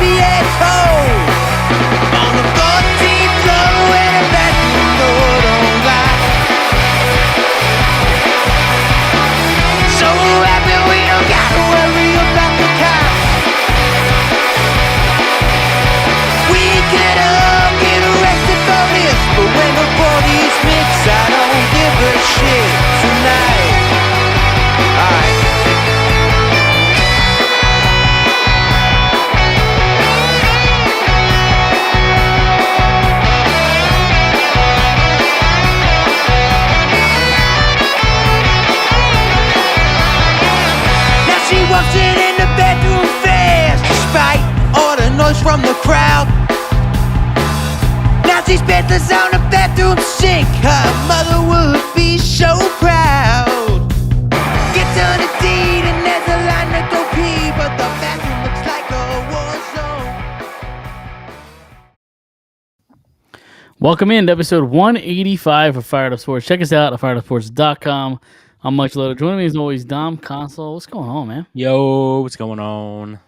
NBA code. On the 14th floor where the bathroom door don't lock. So happy we don't gotta worry about the cops. We could all get arrested for this, but when the bodies mix, I don't give a shit tonight. Alright. Now she walks in the bedroom fast, despite all the noise from the crowd. Now she's bedless on the bathroom sink. Her mother would be so proud. Gets on a deed and there's a line to go pee, but the bathroom looks like a war zone. Welcome in to episode 185 of Fired Up Sports. Check us out at firedupsports.com. I'm Mike Loder. Joining me as always, Dom Console. What's going on, man? Yo, what's going on?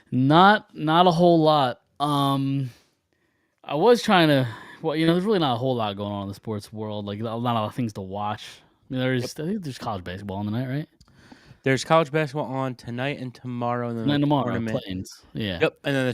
Not a whole lot. I was trying to, there's really not a whole lot going on in the sports world. Like, not a lot of things to watch. I mean, I think there's college basketball on tonight, right? There's college basketball on tonight and tomorrow, and then Tomorrow, Plains. Yeah. Yep, and then the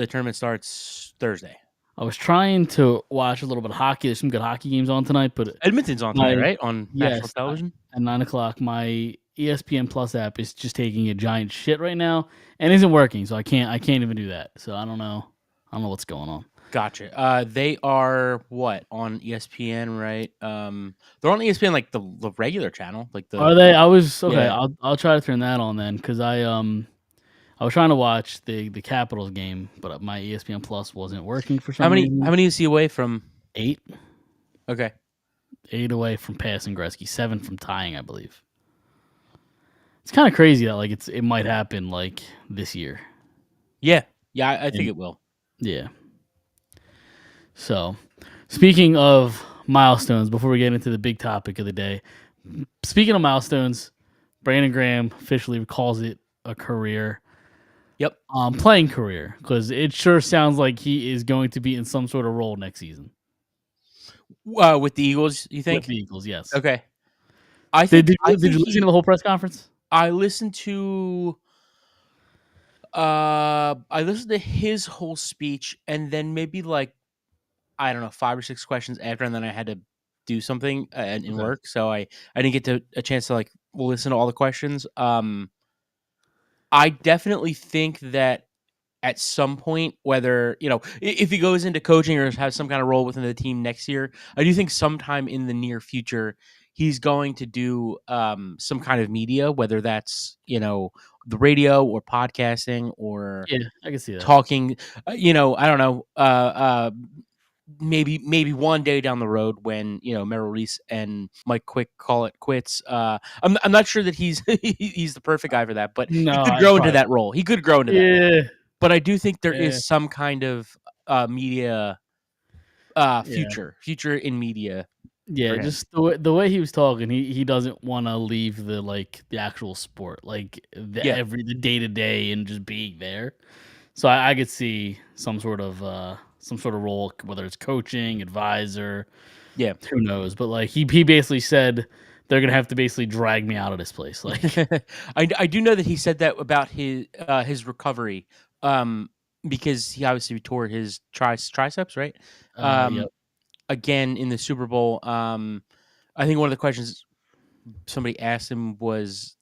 tournament starts Thursday. I was trying to watch a little bit of hockey. There's some good hockey games on tonight, but Edmonton's on tonight, right? On national television at 9:00. My ESPN Plus app is just taking a giant shit right now and isn't working, so I can't even do that. So I don't know what's going on. Gotcha. They are on ESPN, right? They're on ESPN like the regular channel, like the. Are they? I was okay. Yeah. I'll try to turn that on then, because I was trying to watch the Capitals game, but my ESPN Plus wasn't working for some reason. How many is he away from? 8. Okay. 8 away from passing Gretzky, 7 from tying, I believe. It's kind of crazy that it might happen like this year. Yeah, I think it will. Yeah. So, speaking of milestones, before we get into the big topic of the day, speaking of milestones, Brandon Graham officially calls it a career. Yep. Playing career, because it sure sounds like he is going to be in some sort of role next season. With the Eagles, you think? With the Eagles, yes. Okay. Did you listen to the whole press conference? I listened to his whole speech, and then maybe 5 or 6 questions after, and then I had to do something in work, so I didn't get a chance to listen to all the questions. I definitely think that at some point, whether if he goes into coaching or has some kind of role within the team next year, I do think sometime in the near future he's going to do some kind of media, whether that's the radio or podcasting or I can see that. talking. I don't know. Maybe one day down the road when Merrill Reese and Mike Quick call it quits. I'm not sure that he's he's the perfect guy for that, but he could grow into that role. He could grow into that role. But I do think there is some kind of media future in media. Yeah, just the way he was talking, he doesn't want to leave the actual sport, the day to day and just being there. So I could see some sort of role, whether it's coaching, advisor, who knows. But he basically said they're gonna have to basically drag me out of this place. I do know that he said that about his recovery, because he obviously tore his triceps, right? Yep. Again in the Super Bowl. I think one of the questions somebody asked him was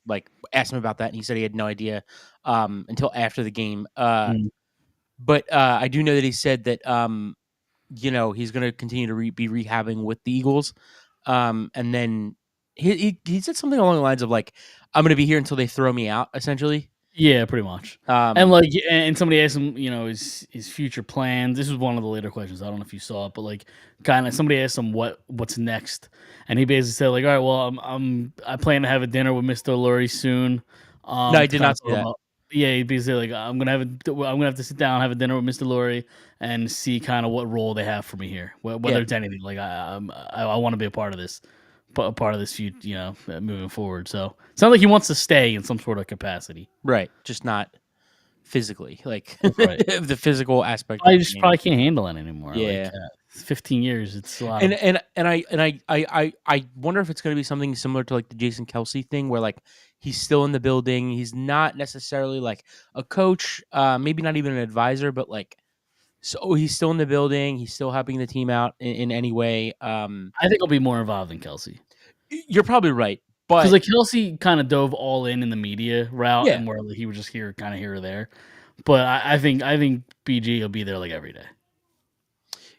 asked him about that, and he said he had no idea until after the game. But I do know that he said that he's going to continue to be rehabbing with the Eagles, and then he said something along the lines of I'm going to be here until they throw me out, essentially. Yeah, pretty much. And somebody asked him, his future plans. This was one of the later questions. I don't know if you saw it, but kind of somebody asked him what's next, and he basically said all right, well, I plan to have a dinner with Mr. Lurie soon. No, I did not see that. Yeah, he'd basically I'm gonna have to sit down, have a dinner with Mr. Lurie, and see kind of what role they have for me here, whether it's anything. I want to be a part of this. Part of this moving forward. So it sounds like he wants to stay in some sort of capacity. Right. Just not physically, like Right. the physical aspect. I of the just game. probably can't handle it anymore. Yeah. 15 years. It's a lot And of I wonder if it's going to be something similar to like the Jason Kelsey thing, where like he's still in the building. He's not necessarily like a coach, maybe not even an advisor, but like so he's still in the building. He's still helping the team out in any way. I think I'll be more involved than Kelsey. You're probably right, Because but like Kelsey kind of dove all in the media route, yeah, and where he was just kind of here or there. But I think BG will be there like every day.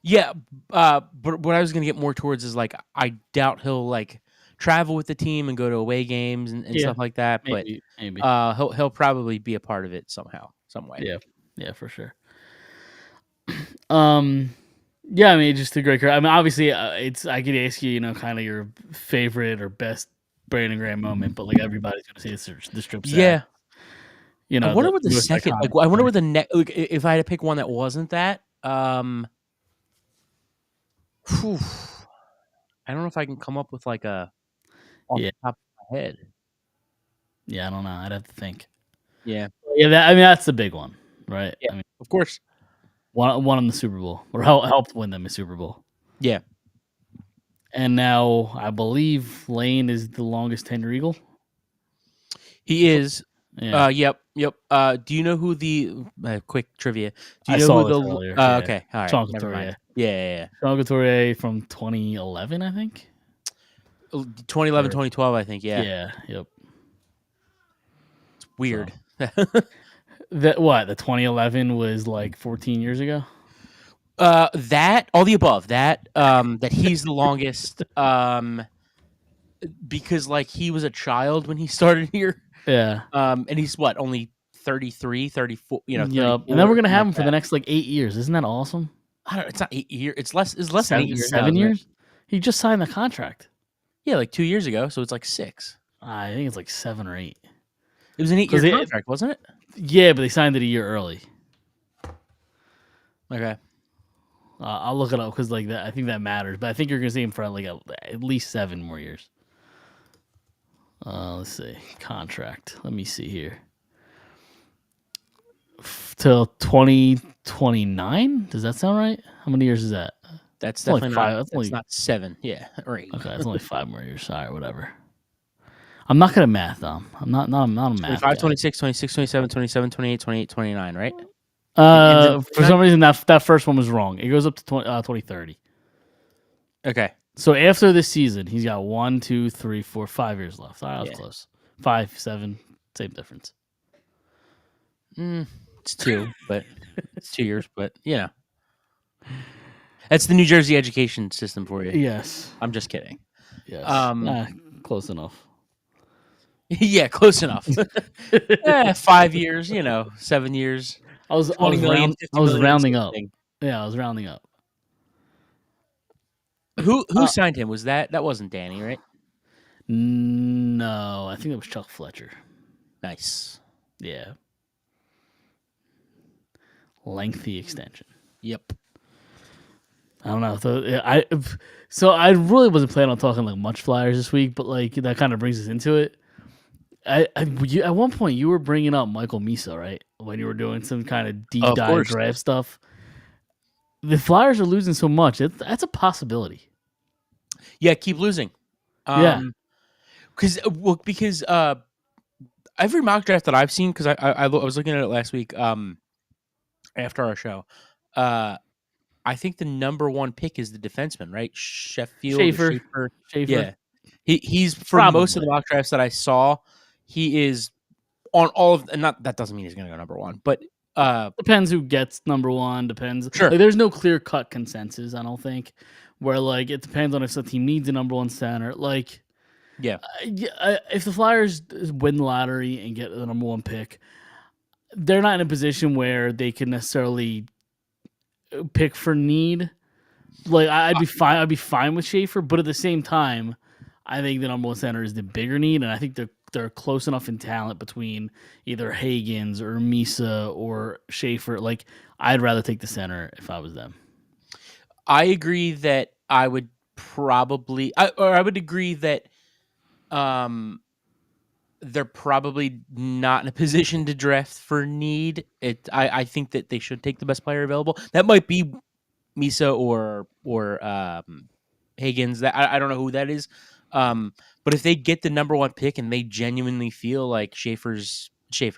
yeah. But what I was going to get more towards is like I doubt he'll like travel with the team and go to away games and Yeah, stuff like that. But maybe. he'll probably be a part of it somehow, some way. Yeah, for sure. Yeah, I mean, just a great career. I mean, obviously, I could ask you, kind of your favorite or best Brandon Graham moment, but like everybody's gonna say it's the strip sack. Yeah. I wonder The what the most second, like, iconic I wonder play. what the next, like, if I had to pick one that wasn't that, whew, I don't know if I can come up with like a off Yeah, the top of my head. yeah, I don't know. I'd have to think. Yeah. Yeah, I mean, that's the big one, right? Yeah. I mean, Of course. won them the Super Bowl or helped win them a Super Bowl, Yeah. and now I believe Lane is the longest tenure Eagle. He is. Yeah, Yep. Do you know who the quick trivia? Do you I know who saw this the? earlier. Yeah, Okay. All right. Sean Never Couturier. mind. Yeah. Sean Couturier from 2011, I think. 2011, 2012, I think. Yeah. Yeah. Yep. It's weird. The 2011 was like 14 years ago. That all the above. That he's the longest. Because like he was a child when he started here. Yeah. And he's what, only 33, 34, Yep. 34, And then we're gonna have like him for that. the next like 8 years. Isn't that awesome? I don't. It's not 8 years. It's less than 8 years. now, 7 isn't it? years. He just signed the contract. Yeah, like 2 years ago. So it's like 6. I think it's like 7 or 8. It was an 8-year 'Cause contract, wasn't it? Yeah, but they signed it a year early. Okay. I'll look it up because like that. I think that matters. But I think you're gonna see him for like at least 7 more years. Let's see. Contract. Let me see here. Till 2029. Does that sound right? How many years is that? That's It's only definitely five- not. that's That's only- not 7. Yeah, or 8. Okay, it's only 5 more years. All right, whatever. I'm not good at math, Dom. I'm not a math 25, guy. 26, 26, 27, 27, 28, 28, 29, right? For some reason that first one was wrong. It goes up to 2030. Okay. So after this season, he's got 1, 2, 3, 4, 5 years left. All right, that was Yeah. close. 5, 7, same difference. It's 2, but it's 2 years, but that's the New Jersey education system for you. Yes. I'm just kidding. Yes. Close enough. Yeah, close enough. 5 years, 7 years. I was 20 million, 50 I was million, rounding same up. thing. Yeah, I was rounding up. Who signed him? Was that wasn't Danny, right? No, I think it was Chuck Fletcher. Nice. Yeah. Lengthy extension. Yep. I don't know. So I really wasn't planning on talking like much Flyers this week, but like that kind of brings us into it. At one point you were bringing up Michael Misa, right? When you were doing some kind of deep Of dive course. draft stuff. The Flyers are losing so much. That's a possibility. Yeah, keep losing. Yeah. Because every mock draft that I've seen, because I was looking at it last week after our show, I think the number one pick is the defenseman, right? Sheffield or Schaefer. Yeah, he's for most of the mock drafts that I saw, he is on all of. And not that doesn't mean he's going to go number one, but depends who gets number one. Depends. Sure. Like, there's no clear cut consensus. I don't think where like it depends on if the team needs a number one center. Like, if the Flyers win the lottery and get the number one pick, they're not in a position where they can necessarily pick for need. Like, I'd be fine. I'd be fine with Schaefer, but at the same time, I think the number one center is the bigger need, and I think they're close enough in talent between either Hagens or Misa or Schaefer. Like, I'd rather take the center if I was them. I agree that I would probably, I would agree that they're probably not in a position to draft for need. I think that they should take the best player available. That might be Misa or Higgins. That I don't know who that is. But if they get the number 1 pick and they genuinely feel like Schaefer,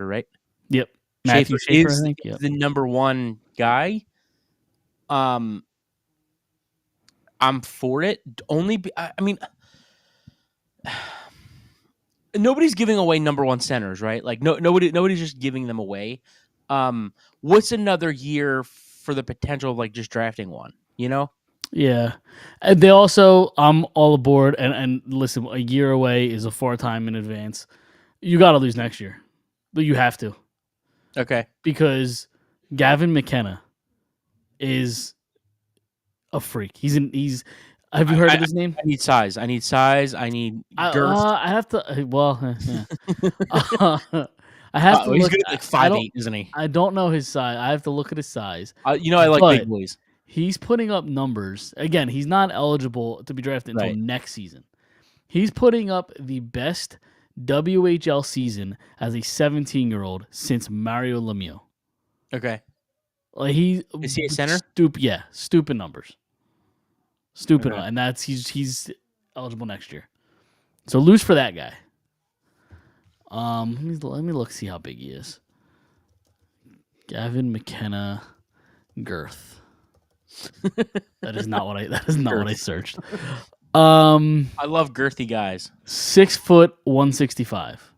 right? Yep. Matthew Schaefer, I think. Is the number 1 guy. I'm for it. I mean, nobody's giving away number 1 centers, right? Like nobody's just giving them away. What's another year for the potential of like just drafting one? You know? Yeah. And they also, I'm all aboard. And listen, a year away is a far time in advance. You got to lose next year. You have to. Okay. Because Gavin McKenna is a freak. Have you heard of his name? I need size. I need girth. I have to. Well, yeah. I have to. He's look, good at like 5'8", isn't he? I don't know his size. I have to look at his size. I like big boys. He's putting up numbers. Again, he's not eligible to be drafted until next season. He's putting up the best WHL season as a 17-year-old since Mario Lemieux. Okay. Like is he a center? Stupid numbers. Stupid, Okay. And that's he's eligible next year. So lose for that guy. Let me look, see how big he is. Gavin McKenna girth. That is not what I searched. I love girthy guys. 6 foot 165.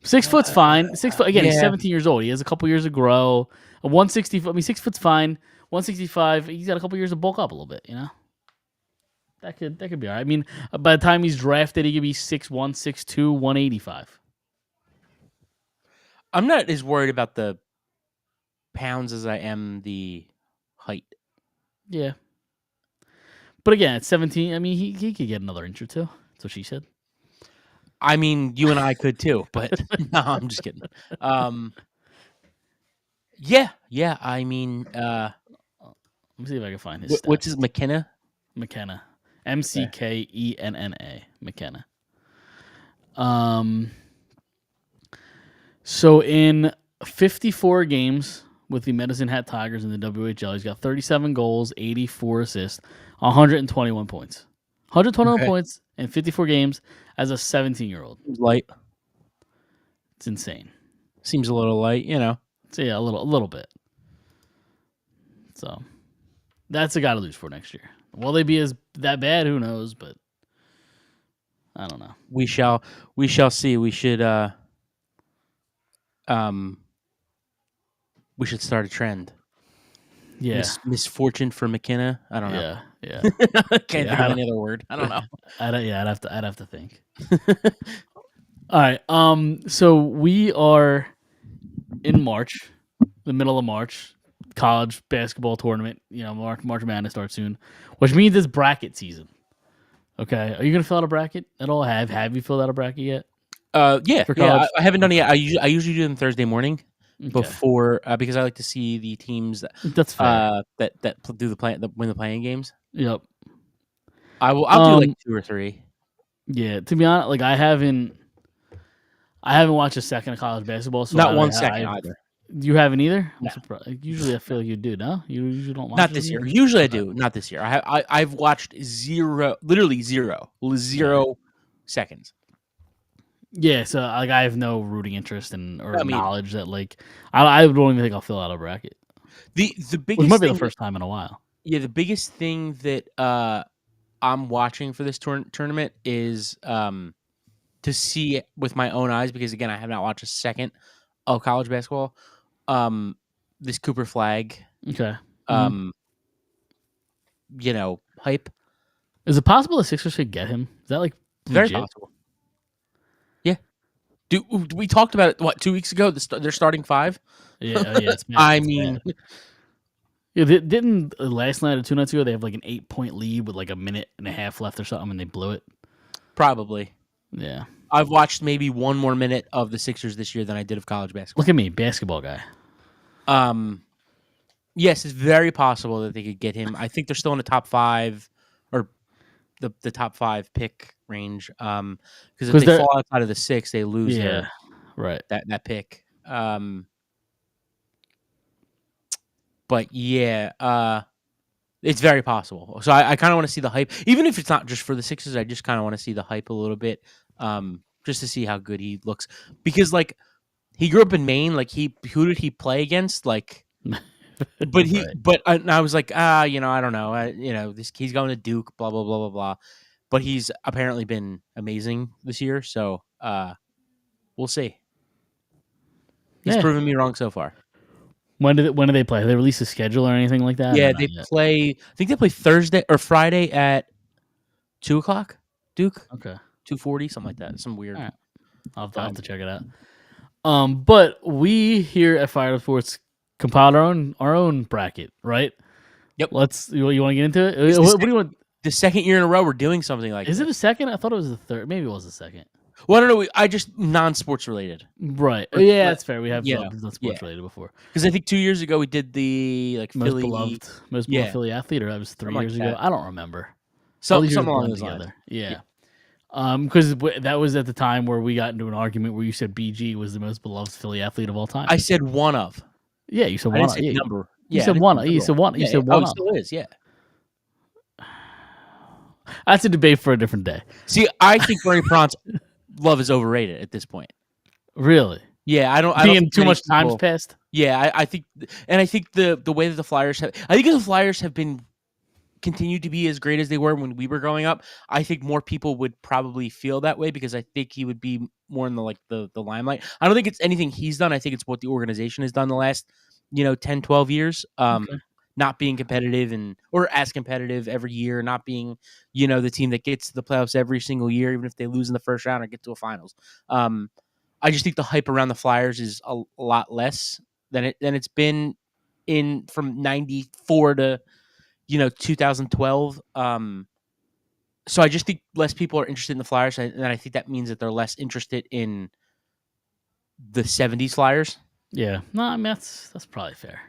6 foot's fine. 6 foot again. He's 17 years old. He has a couple years to grow. 160. I mean, 6 foot's fine. 165. He's got a couple years to bulk up a little bit. You know, that could be all right. I mean, by the time he's drafted, he could be 6'1", 6'2", 185. I'm not as worried about the pounds as I am the height. Yeah. But again, at 17, I mean, he could get another inch or two. That's what she said. I mean, you and I could too, but no, I'm just kidding. Yeah. I mean, let me see if I can find his. What's his McKenna? McKenna, McKenna, McKenna. So in 54 games with the Medicine Hat Tigers in the WHL, he's got 37 goals, 84 assists, 121 points. 121 points in 54 games as a 17-year-old. Light. It's insane. Seems a little light, you know. So yeah, a little bit. So that's a guy to lose for next year. Will they be that bad? Who knows? But I don't know. We shall see. We should start a trend. Yeah. Misfortune for McKenna. I don't know. Yeah. Can't think of any other word. I don't know. I'd have to think. All right. So we are in March, the middle of March, college basketball tournament. You know, March Madness starts soon, which means it's bracket season. Okay. Are you gonna fill out a bracket at all? Have you filled out a bracket yet? Yeah. I haven't done it yet. I usually do them Thursday morning. Okay. Before because I like to see the teams that's fair. that do win the playing games. Yep. I'll do like 2 or 3. Yeah, to be honest, like I haven't watched a second of college basketball. So not 1 second either. You haven't either? No. I'm surprised. Usually I feel like you do, no? You usually don't watch Not this year. Usually I do. Not this year. I've watched literally zero seconds. Yeah, so like I have no rooting interest knowledge that like I don't even think I'll fill out a bracket. The biggest Which might be the first time in a while. Yeah, the biggest thing that I'm watching for this tournament is to see it with my own eyes because again I have not watched a second of college basketball. This Cooper Flag, okay, you know, hype. Is it possible the Sixers should get him? Is that like very legit? possible? Yeah. We talked about it 2 weeks ago? They're starting 5. Yeah, it's bad. I mean, yeah, didn't last night or 2 nights ago they have like an 8-point lead with like a minute and a half left or something, and they blew it. Probably. Yeah. I've watched maybe 1 more minute of the Sixers this year than I did of college basketball. Look at me, basketball guy. Yes, it's very possible that they could get him. I think they're still in the top 5, or the top 5 pick range. Because if 'Cause they they're fall outside of the 6, they lose yeah, right. that pick. But yeah, it's very possible. So I kind of want to see the hype, even if it's not just for the Sixers. I just kind of want to see the hype a little bit, just to see how good he looks. Because like he grew up in Maine, like who did he play against? Like, but I was like, I don't know, he's going to Duke, blah blah blah blah blah. But he's apparently been amazing this year, so we'll see. He's Yeah. proven me wrong so far. When do they play? Have they released a schedule or anything like that? Yeah, Or not they yet? play. I think they play Thursday or Friday at 2:00. Duke Okay. 2:40, something like that. Some weird. All right. I'll have to check it out. But we here at Fire Sports compiled our own bracket, right? Yep. You want to get into it? It's What do you want? The second year in a row we're doing something like Is this. it a second? I thought it was the third. Maybe it was the second. Well, I don't know. I just non-sports related. Right. Or- Yeah, but- that's fair. We have yeah, done sports related before. Because I think 2 years ago we did the Most Philly, beloved yeah. Philly athlete, or that was 3 Something like years ago. that. I don't remember. something years along blend those lines. Yeah. Because that was at the time where we got into an argument where you said BG was the most beloved Philly athlete of all time. I said one of. Yeah, you said I one. didn't say number. You Yeah, said one. You said one. You said one. Oh, it still is. Yeah. That's a debate for a different day. See, I think Bernie Prawn's love is overrated at this point. Really? Yeah, I don't. Being think too many much time's people- passed. Yeah, I think, and I think the way that the Flyers have, I think if the Flyers have been continued to be as great as they were when we were growing up, I think more people would probably feel that way because I think he would be more in the limelight. I don't think it's anything he's done. I think it's what the organization has done the last 10, 12 years. Okay. Not being competitive or as competitive every year, not being the team that gets to the playoffs every single year, even if they lose in the first round or get to a finals. I just think the hype around the Flyers is a lot less than it's been from 94 to 2012. So I just think less people are interested in the Flyers, and I think that means that they're less interested in the 70s Flyers. Yeah. No, I mean that's probably fair.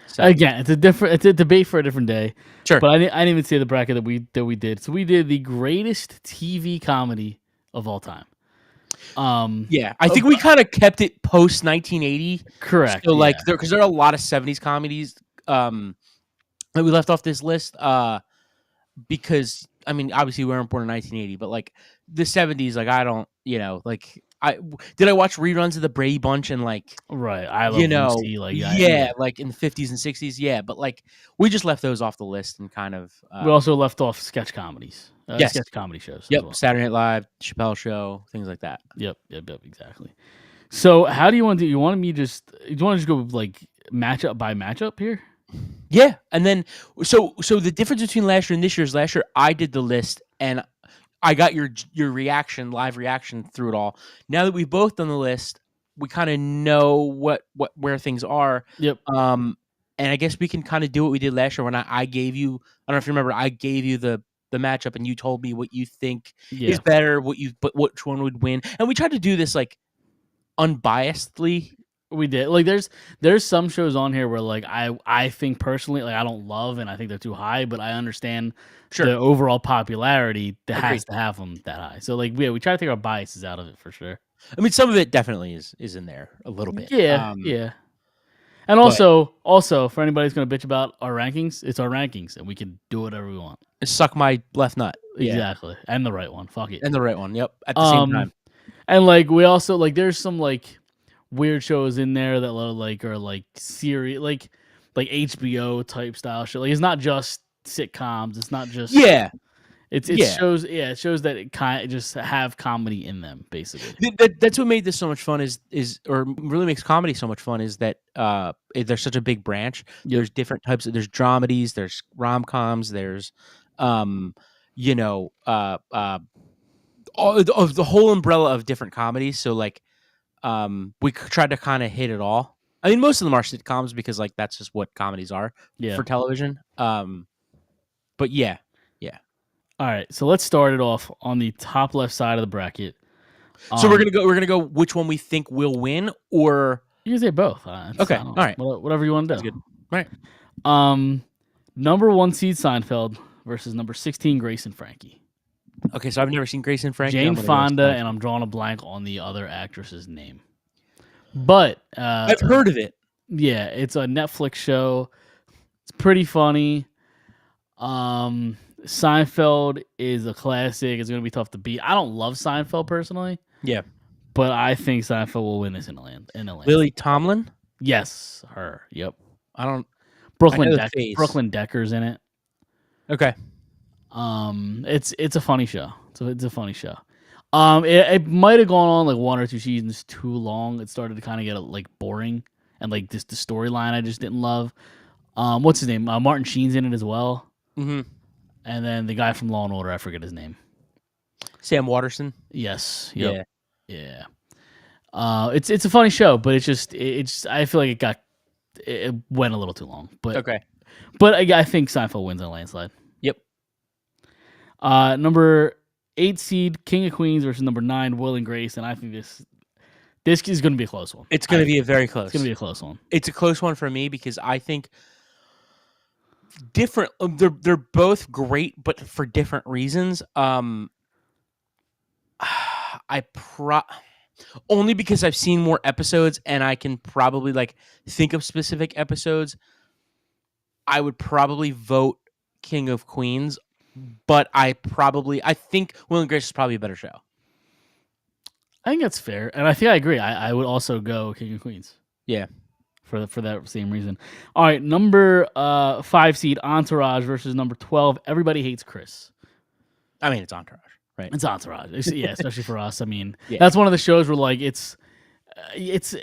So Again, it's a debate for a different day. sure. But I didn't even see the bracket that we did. So we did the greatest TV comedy of all time. Yeah, I think we kind of kept it post 1980. Correct. So yeah. because there are a lot of 70s comedies that we left off this list because I mean obviously we weren't born in 1980, but like the 70s, like I don't, I watch reruns of the Brady Bunch and like Right. I love Lucy, like like in the 50s and 60s, yeah, but like we just left those off the list and kind of we also left off sketch comedies. Yes. Sketch comedy shows. Yep, As well. Saturday Night Live, Chappelle Show, things like that. Yep, exactly. So how do you want to do? You want to just go like matchup by matchup here? Yeah, and then so the difference between last year and this year is last year I did the list and I got your reaction, live reaction through it all. Now that we've both done the list, we kind of know where things are. Yep. And I guess we can kind of do what we did last year when I gave you. I don't know if you remember. I gave you the matchup and you told me what you think is better, but which one would win. And we tried to do this like unbiasedly. We did. Like there's some shows on here where like I think personally like I don't love and I think they're too high, but I understand the overall popularity that has to have them that high. So like we try to take our biases out of it for sure. I mean, some of it definitely is in there a little bit. Yeah, yeah. And also for anybody who's gonna bitch about our rankings, it's our rankings, and we can do whatever we want. Suck my left nut. Exactly, and the right one. Fuck it. And the right one. Yep. At the same time. And like we also like there's some like weird shows in there that are like series like HBO type style show. Like it's not just sitcoms. It's not just It shows it shows that it kind of just have comedy in them basically. That's what made this so much fun is or really makes comedy so much fun is that there's such a big branch. Yep. There's different types there's dramedies, there's rom-coms, there's all the whole umbrella of different comedies. So like we tried to kind of hit it all. I mean most of them are sitcoms because like that's just what comedies are for television. But yeah. All right, so let's start it off on the top left side of the bracket. So we're gonna go which one we think will win, or you can say both. Okay, all right, whatever you want to do. That's good. All right. Number 1 seed Seinfeld versus number 16, Grace and Frankie. Okay, so I've never seen Grace and Frankie. Jane Fonda, and I'm drawing a blank on the other actress's name. But I've heard of it. Yeah, it's a Netflix show. It's pretty funny. Seinfeld is a classic. It's going to be tough to beat. I don't love Seinfeld personally. Yeah. But I think Seinfeld will win this in Atlanta. Lily Tomlin? Yes, her. Yep. I don't. Brooklyn Decker's in it. Okay. It's a funny show. It's a funny show. It might have gone on like 1 or 2 seasons too long. It started to kind of get like boring, and like the storyline I just didn't love. What's his name? Martin Sheen's in it as well. Mm-hmm. And then the guy from Law and Order, I forget his name. Sam Waterston. Yes. Yep. Yeah. It's a funny show, but it's just I feel like it went a little too long. But okay. But I think Seinfeld wins in a landslide. Yep. Number 8 seed King of Queens versus number 9 Will and Grace, and I think this is going to be a close one. It's going to be a very close. It's going to be a close one. It's a close one for me because I think different. They're both great, but for different reasons. Only because I've seen more episodes and I can probably like think of specific episodes. I would probably vote King of Queens, but I think Will and Grace is probably a better show. I think that's fair, and I think I agree. I would also go King of Queens. Yeah, for that same reason. All right, number 5 seed Entourage versus number 12 Everybody Hates Chris. I mean, it's Entourage, right? It's Entourage, especially for us. I mean, that's one of the shows where like it's it's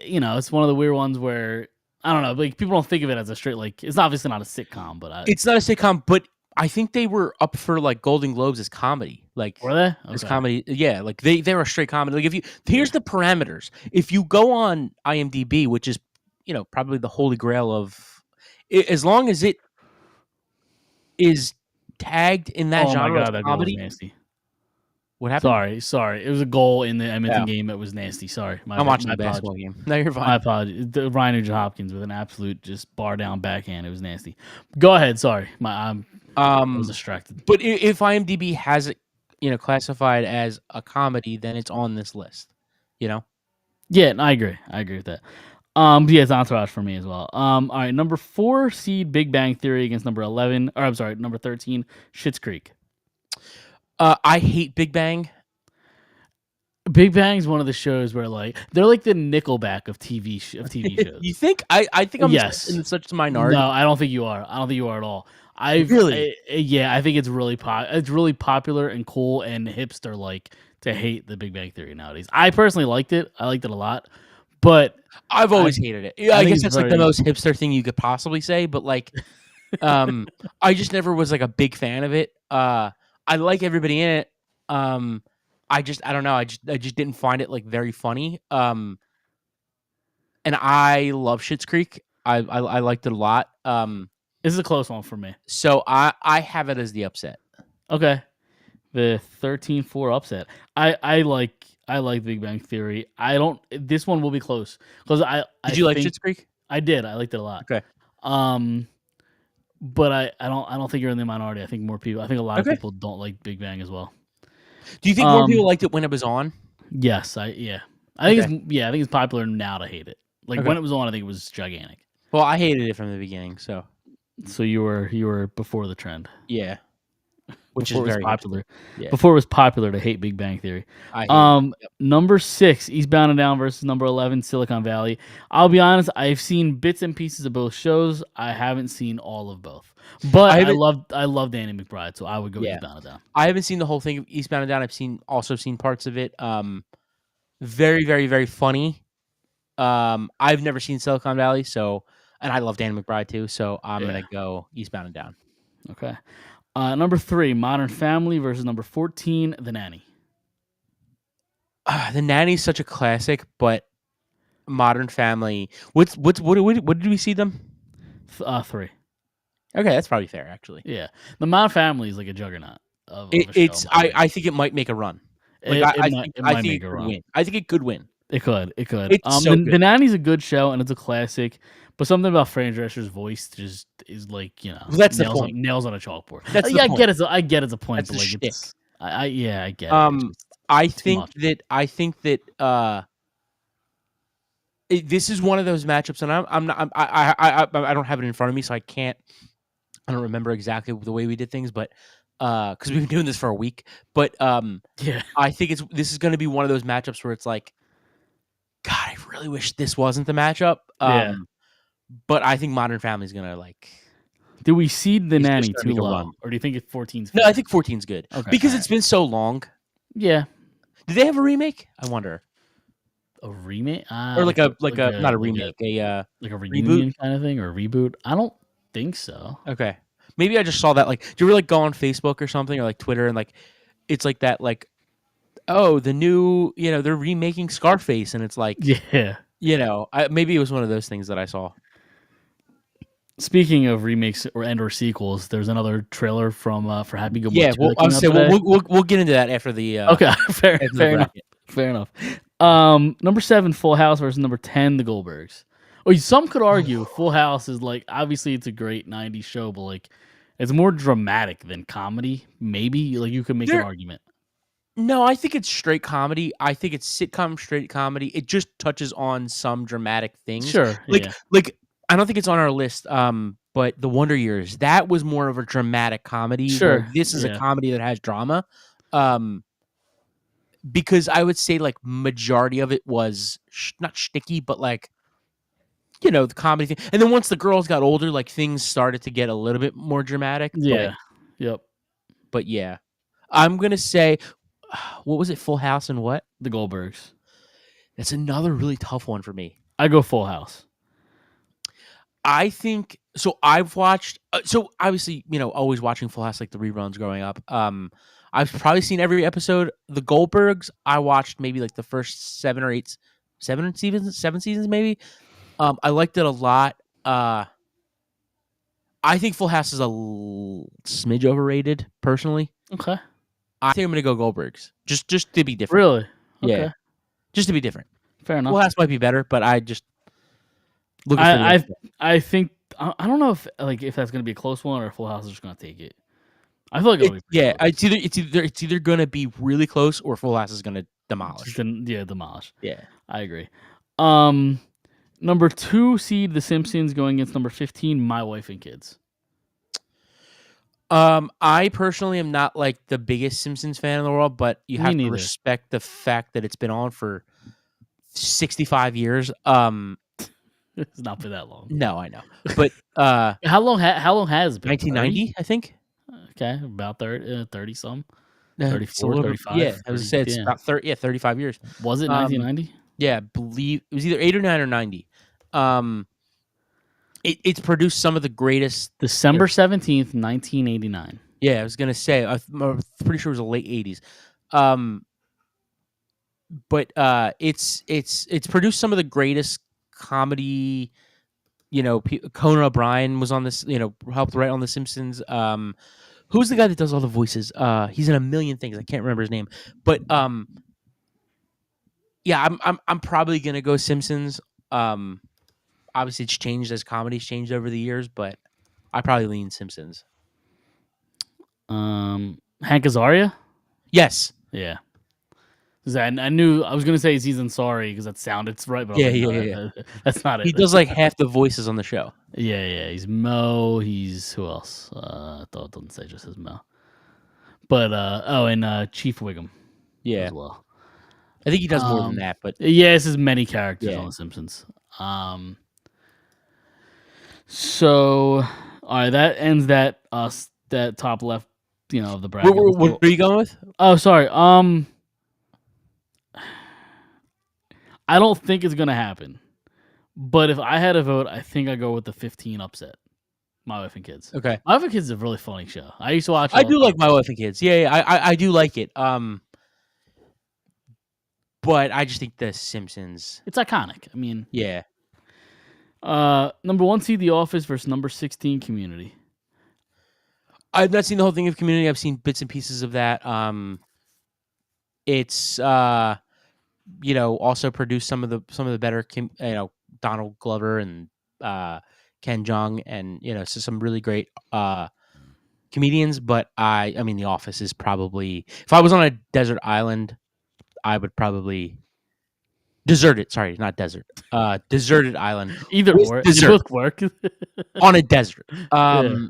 one of the weird ones where I don't know, like people don't think of it as a straight like it's obviously not a sitcom, but it's not a sitcom, but I think they were up for like Golden Globes as comedy. Like were they? As comedy, yeah. Like they were a straight comedy. Like here's the parameters. If you go on IMDb, which is probably the holy grail of, as long as it is tagged in that genre of comedy. Goal was nasty. What happened? Sorry. It was a goal in the Edmonton game that was nasty. Sorry. I'm watching the basketball game. No, you're fine. My apologies. Ryan Nugent-Hopkins with an absolute just bar down backhand. It was nasty. Go ahead. Sorry. I was distracted. But if IMDb has it, classified as a comedy, then it's on this list. Yeah, I agree. I agree with that. Yeah, it's Entourage for me as well. All right, number 4 seed Big Bang Theory against number 11, or I'm sorry, number 13 Schitt's Creek. I hate Big Bang. Big Bang's one of the shows where like they're like the Nickelback of TV shows. You think? I think I'm in such a minority. No, I don't think you are. I don't think you are at all. I think it's really popular and cool and hipster like to hate the Big Bang Theory nowadays. I personally liked it. I liked it a lot, but I've always hated it. Yeah, I guess that's like the most hipster thing you could possibly say. But like, I just never was like a big fan of it. I like everybody in it. I don't know. I just didn't find it like very funny. And I love Schitt's Creek. I liked it a lot. This is a close one for me. So I have it as the upset. Okay. The 13-4 upset. I like Big Bang Theory. This one will be close because Did you like Schitt's Creek? I did. I liked it a lot. Okay. But I don't think you're in the minority. I think more people. I think a lot of people don't like Big Bang as well. Do you think more people liked it when it was on? Yes, I think it's popular now to hate it. Like when it was on, I think it was gigantic. Well, I hated it from the beginning, so you were before the trend. Yeah. Which before is very popular. Yeah. Before it was popular to hate Big Bang Theory. Number 6, Eastbound and Down versus number 11, Silicon Valley. I'll be honest, I've seen bits and pieces of both shows. I haven't seen all of both. But I love Danny McBride, so I would go Eastbound and Down. I haven't seen the whole thing of Eastbound and Down. I've also seen parts of it. Very, very, very funny. I've never seen Silicon Valley, and I love Danny McBride too, so I'm gonna go Eastbound and Down. Okay. Number 3, Modern Family versus number 14, The Nanny. The Nanny's such a classic, but Modern Family. What did we see them? 3. Okay, that's probably fair, actually. Yeah, the Modern Family is like a juggernaut. I think it might make a run. Like, I think it could win. I think it could win. It could. It's so good. The Nanny's a good show and it's a classic, but something about Fran Drescher's voice just is like, Well, that's the point. nails on a chalkboard. That's the Yeah, point. I get it's a point, That's but the like shtick. it's I get it. It's just I too think much. that this is one of those matchups, and I don't have it in front of me, so I don't remember exactly the way we did things, but because we've been doing this for a week, but Yeah. I think this is going to be one of those matchups where it's like, God, I really wish this wasn't the matchup. Yeah. But I think Modern Family is gonna like. Do we seed the He's just Nanny gonna too make a low, run. or do you think 14's No, fair? I think 14's good. Okay, Because alright. it's been so long. Yeah. Did they have a remake? I wonder. A remake? Or not a remake, like a reunion kind of thing or a reboot? I don't think so. Okay. Maybe I just saw that. Like, do you ever like go on Facebook or something or like Twitter and like it's like that like, oh, the new they're remaking Scarface and it's like Yeah. Maybe it was one of those things that I saw. Speaking of remakes or sequels, there's another trailer from for Happy Gilmore. Yeah, 2 well, that I'll came out say today. we'll get into that after the Okay, fair after the enough. bracket. Fair enough. Number 7, Full House versus number 10, The Goldbergs. Oh, some could argue Full House is like obviously it's a great '90s show, but like it's more dramatic than comedy. Maybe like you could make an argument. No, I think it's straight comedy. I think it's sitcom straight comedy. It just touches on some dramatic things. Sure, yeah. Like I don't think it's on our list. But The Wonder Years, that was more of a dramatic comedy. Sure, where this is a yeah. comedy that has drama. Because I would say like majority of it was not shticky, but like the comedy thing. And then once the girls got older, like things started to get a little bit more dramatic. Yeah. Yep. But yeah, I'm gonna say, what was it? Full House and what? The Goldbergs. That's another really tough one for me. I go Full House. I think so. I've watched so obviously always watching Full House like the reruns growing up. I've probably seen every episode. The Goldbergs, I watched maybe like the first 7 seasons maybe. I liked it a lot. I think Full House is a smidge overrated personally. Okay. I think I'm gonna go Goldbergs just to be different. Really? Okay. Yeah. Just to be different. Fair enough. Full House might be better, but I just looking for I think I don't know if that's gonna be a close one or Full House is just gonna take it. I feel like it'll be it's either gonna be really close or Full House is gonna demolish. Demolish. Yeah, I agree. Number 2 seed The Simpsons going against number 15 My Wife and Kids. I personally am not like the biggest Simpsons fan in the world, but you have to respect the fact that it's been on for 65 years. It's not been that long. No, I know, but how long has it been? 1990, I think. Okay, about 30 some. 34, 35. Yeah, I was gonna say it's about 35 years. Was it 1990? Yeah, I believe it was either 8 or 9 or 90. It's produced some of the greatest. December 17th, 1989. Yeah, I was gonna say I'm pretty sure it was the late 80s. But it's produced some of the greatest comedy. Conan O'Brien was on this. Helped write on The Simpsons. Who's the guy that does all the voices? He's in a million things. I can't remember his name. But yeah, I'm probably gonna go Simpsons. Obviously, it's changed as comedy's changed over the years, but I probably lean Simpsons. Hank Azaria? Yes. Yeah. I knew I was gonna say Aziz Ansari because that sounded right, but yeah. That's not it. He does like half the voices on the show. Yeah. He's Mo. He's who else? I thought it doesn't say just his Mo. But and Chief Wiggum. Yeah. As well. I think he does more than that, but yeah, this is many characters on The Simpsons. So all right, that ends that top left, of the bracket. What are you going with? Oh, sorry. I don't think it's gonna happen. But if I had a vote, I think I'd go with the 15 upset. My Wife and Kids. Okay. My Wife and Kids is a really funny show. I used to watch it. I do like My Wife and Kids. Yeah, I do like it. But I just think The Simpsons. It's iconic. I mean, yeah. Number 1 seed The Office versus number 16 Community. I've not seen the whole thing of Community. I've seen bits and pieces of that. It's also produced some of the better Donald Glover and Ken Jeong, and so some really great comedians. But I mean, The Office is probably, if I was on a desert island, I would probably deserted. Sorry, not desert. Deserted island Either with or, they dessert both work. on a desert. Yeah.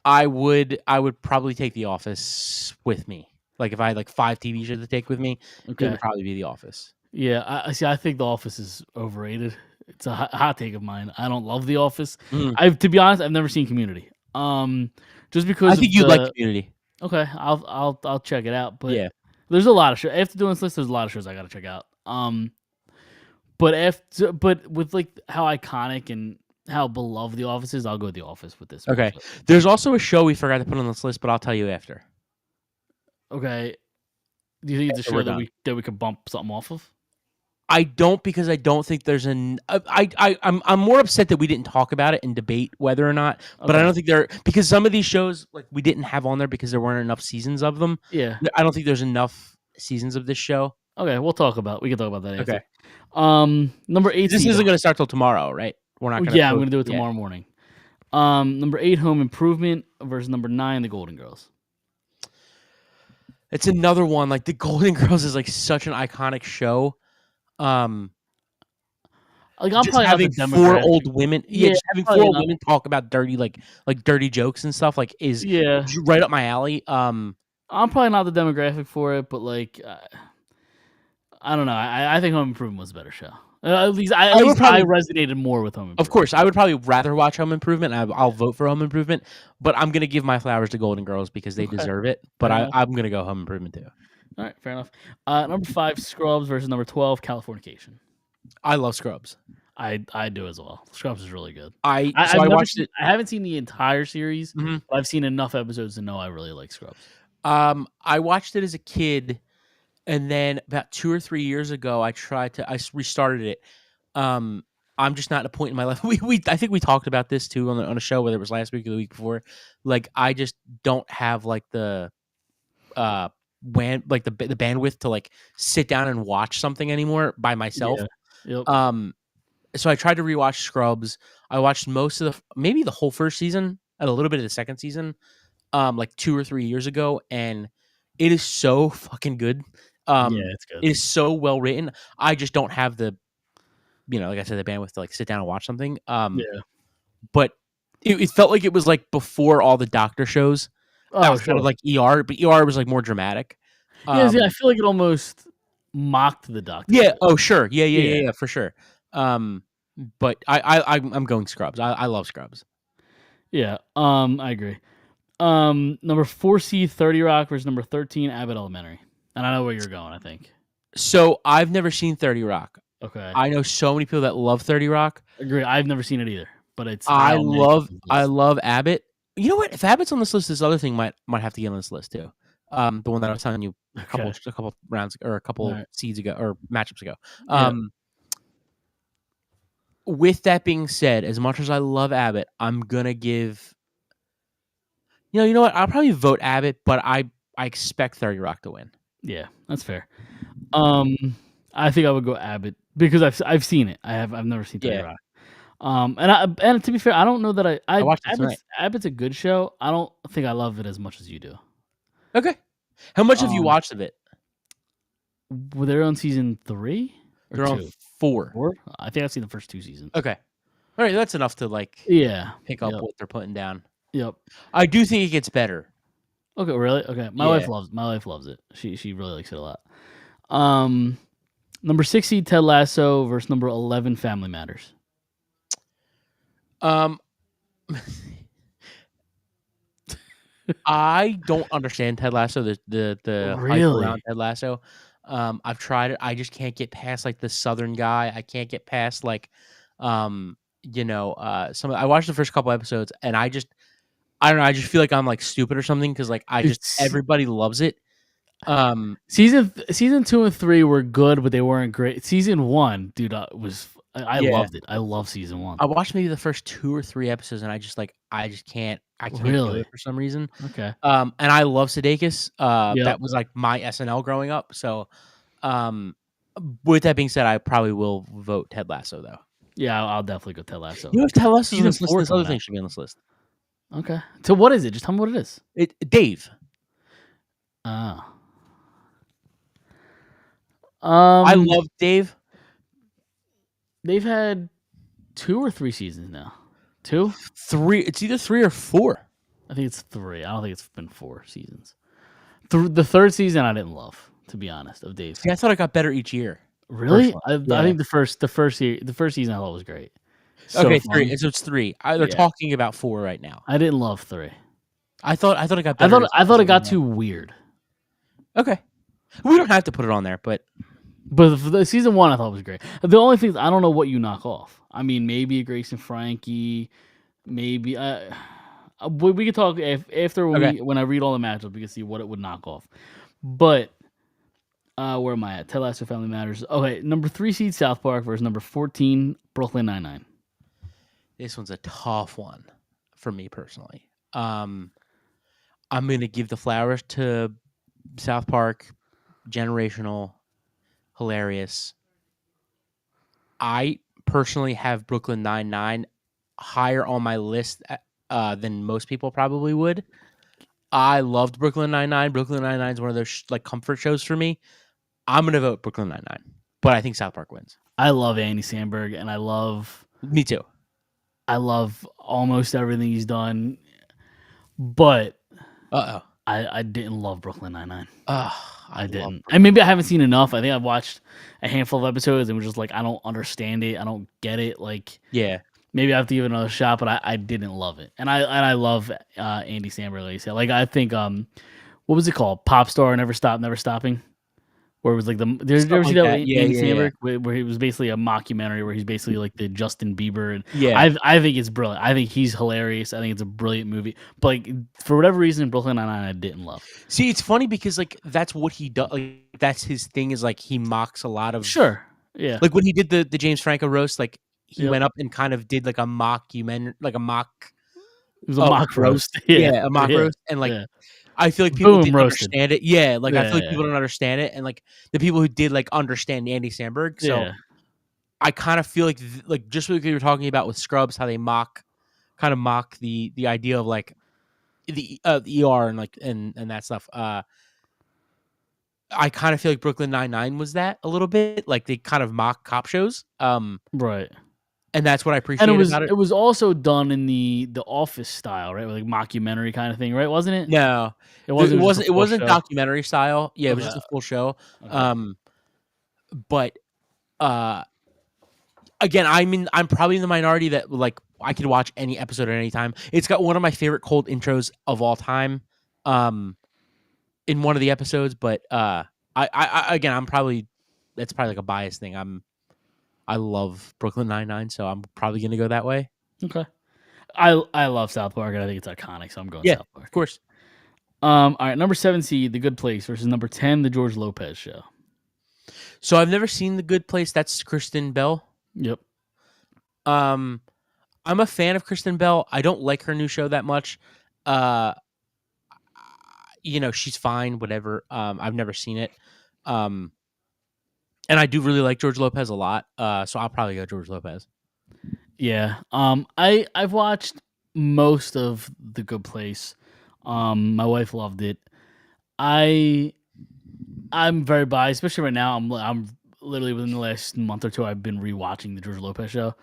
I would probably take The Office with me. Like if I had like 5 TV shows to take with me, it Okay. would probably be The Office. Yeah, I see. I think The Office is overrated. It's a hot take of mine. I don't love The Office. To be honest, I've never seen Community. Just because I think you'd like Community. Okay, I'll check it out. But Yeah. there's a lot of shows. After doing this list, there's a lot of shows I gotta check out. But with like how iconic and how beloved The Office is, I'll go with The Office with this. Okay. There's also a show we forgot to put on this list, but I'll tell you after. Okay. Do you think it's a show that we could bump something off of? I don't, because I don't think there's I'm more upset that we didn't talk about it and debate whether or not, but I don't think because some of these shows like we didn't have on there because there weren't enough seasons of them. Yeah. I don't think there's enough seasons of this show. Okay, we can talk about that after. Okay. Number 8. This isn't going to start till tomorrow, right? We're not going to. Yeah, I'm going to do it tomorrow morning. Number 8, Home Improvement versus number 9, The Golden Girls. It's another one. Like The Golden Girls is like such an iconic show. Like I'm just probably having 4 old women. Yeah, just having 4 old women talk about dirty dirty jokes and stuff is right up my alley. I'm probably not the demographic for it, but like I don't know. I think Home Improvement was a better show. At least I resonated more with Home Improvement. Of course, I would probably rather watch Home Improvement. I'll vote for Home Improvement, but I'm gonna give my flowers to Golden Girls because they deserve it. But I'm gonna go Home Improvement too. All right, fair enough. Number 5, Scrubs versus number 12, Californication. I love Scrubs. I do as well. Scrubs is really good. I watched it. I haven't seen the entire series, but I've seen enough episodes to know I really like Scrubs. I watched it as a kid, and then about 2 or 3 years ago, I restarted it. I'm just not at a point in my life. I think we talked about this too on a show, whether it was last week or the week before. Like I just don't have like the the bandwidth to like sit down and watch something anymore by myself. Yeah. Yep. So I tried to rewatch Scrubs. I watched most of maybe the whole first season and a little bit of the second season, like 2 or 3 years ago, and it is so fucking good. Yeah, it's good. It is so well written. I just don't have the, like I said, the bandwidth to like sit down and watch something. But it felt like it was like before all the doctor shows. Outside of like ER, but ER was like more dramatic. I feel like it almost mocked the doctor. Yeah. Oh, sure. Yeah, for sure. But I'm going Scrubs. I love Scrubs. Yeah. I agree. Number 4 seed 30 Rock versus number 13 Abbott Elementary, and I know where you're going. I think. So I've never seen 30 Rock. Okay. I know so many people that love 30 Rock. Agree. I've never seen it either, but I love Abbott. You know what? If Abbott's on this list, this other thing might have to get on this list too. The one that I was telling you a couple rounds or a couple seeds ago or matchups ago. With that being said, as much as I love Abbott, I'm gonna give. You know what? I'll probably vote Abbott, but I expect 30 Rock to win. Yeah, that's fair. I think I would go Abbott because I've seen it. I've never seen 30 Rock. And to be fair, I don't know that I watched Abbott's a good show. I don't think I love it as much as you do. Okay. How much have you watched of it? Were they on season 3? They're on 4. 4? I think I've seen the first 2 seasons. Okay. All right, that's enough to like pick up what they're putting down. Yep. I do think it gets better. Okay, really? Okay. My wife loves it. She really likes it a lot. Number 6 seed Ted Lasso versus number 11 Family Matters. I don't understand Ted Lasso. The hype around Ted Lasso. I've tried it. I just can't get past like the Southern guy. I can't get past like, some. I watched the first couple episodes and I don't know. I just feel like I'm like stupid or something because like everybody loves it. Season 2 and 3 were good, but they weren't great. Season 1, dude, I loved it. I love season 1. I watched maybe the first 2 or 3 episodes, and I just can't do it for some reason. Okay. And I love Sudeikis. That was like my SNL growing up. So, With that being said, I probably will vote Ted Lasso though. Yeah, I'll definitely go Ted Lasso. You know, if Ted Lasso's on Season this list, 4 this other coming thing out. should be on this list. Okay. So what is it? Just tell me what it is. Dave. Ah. I love Dave. They've had 2 or 3 seasons now. 2? 3. It's either 3 or 4. I think it's 3. I don't think it's been 4 seasons. The third season I didn't love, to be honest, of Dave. See, I thought it got better each year. Really? I Yeah. think the first season I thought was great. So Okay, fun. 3. So it's 3. They're Yeah. talking about 4 right now. I didn't love 3. I thought it got better. I thought it got too weird. Okay. We don't have to put it on there, but But the season 1 I thought was great. The only thing is I don't know what you knock off. I mean, maybe a Grace and Frankie, maybe we could talk after when I read all the matchups, we can see what it would knock off. But where am I at? Ted Lasso Family Matters. Okay, number 3 seed South Park versus number 14 Brooklyn Nine-Nine. this one's a tough one for me personally. I'm going to give the flowers to South Park. Generational, hilarious. I personally have Brooklyn Nine-Nine higher on my list than most people probably would. I loved Brooklyn Nine-Nine. Brooklyn Nine-Nine is one of those comfort shows for me. I'm going to vote Brooklyn Nine-Nine, but I think South Park wins. I love Andy Samberg, and I love... Me too. I love almost everything he's done, but I didn't love Brooklyn Nine-Nine. I didn't. And maybe I haven't seen enough. I think I've watched a handful of episodes and was just like, I don't understand it. I don't get it. Like, yeah, maybe I have to give it another shot, but I didn't love it. And I love Andy Samberg, like you said. Like, I think what was it called? Pop Star Never Stop, Never Stopping. Where it was like did you ever see that with Andy Samberg? Where it was basically a mockumentary where he's basically like the Justin Bieber. And I think it's brilliant. I think he's hilarious. I think it's a brilliant movie. But like for whatever reason, Brooklyn Nine-Nine I didn't love. See, it's funny because like that's what he does. Like that's his thing is like he mocks a lot of Yeah. Like when he did the James Franco roast, like he went up and kind of did like a mock. It was a mock roast. Yeah, a mock roast, and like. I feel like people didn't understand it. Yeah, like I feel like people don't understand it, and like the people who did like understand Andy Samberg. So I kind of feel like just what you were talking about with Scrubs, how they mock the idea of like the ER and like and that stuff. I kind of feel like Brooklyn Nine-Nine was that a little bit. Like they kind of mock cop shows. Right. And that's what I appreciate about it. It was also done in the Office style, right? Like mockumentary kind of thing, right? Wasn't it? No, it wasn't documentary style. Yeah, it was just a full show. Okay. But again, I'm probably in the minority that like I could watch any episode at any time. It's got one of my favorite cold intros of all time, in one of the episodes. But I again, that's probably like a biased thing. I love Brooklyn Nine-Nine, so I'm probably going to go that way. Okay. I love South Park, and I think it's iconic, so I'm going South Park. Of course. All right, number 7 seed, The Good Place, versus number 10, The George Lopez Show. So I've never seen The Good Place. That's Kristen Bell. Yep. I'm a fan of Kristen Bell. I don't like her new show that much. She's fine, whatever. I've never seen it. And I do really like George Lopez a lot, so I'll probably go George Lopez. Yeah. I've watched most of The Good Place. My wife loved it. I'm very biased, especially right now. I'm literally within the last month or two, I've been rewatching the George Lopez Show,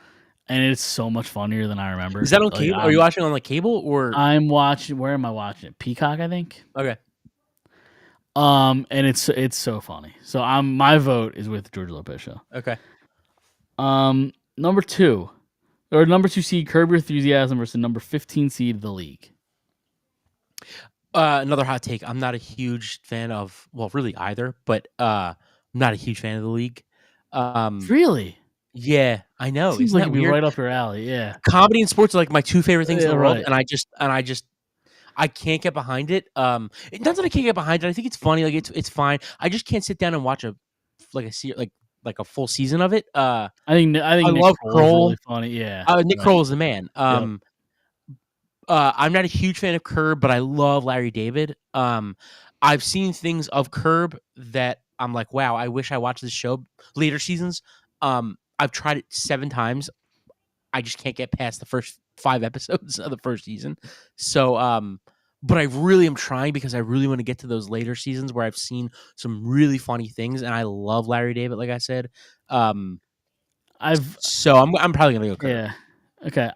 and it's so much funnier than I remember. Is that on cable? Are you watching on like cable or? I'm watching. Where am I watching it? Peacock, I think. Okay. And it's so funny. So my vote is with the George Lopez Show. Okay. Number 2 seed Curb Your Enthusiasm versus number 15 seed The League. Another hot take. I'm not a huge fan of really either, but I'm not a huge fan of The League. Really? Yeah, I know. Seems like it'd be right up your alley. Yeah. Comedy and sports are like my two favorite things in the world, and I can't get behind it. Not that I can't get behind it. I think it's funny. Like it's fine. I just can't sit down and watch a full season of it. I think Nick love Kroll. Really funny. Yeah. Nick Kroll is the man. I'm not a huge fan of Curb, but I love Larry David. I've seen things of Curb that I'm like, wow, I wish I watched this show later seasons. I've tried it 7 times. I just can't get past the first 5 episodes of the first season. So, but I really am trying because I really want to get to those later seasons where I've seen some really funny things, and I love Larry David, like I said. So I'm probably gonna go Curb. Yeah. Okay.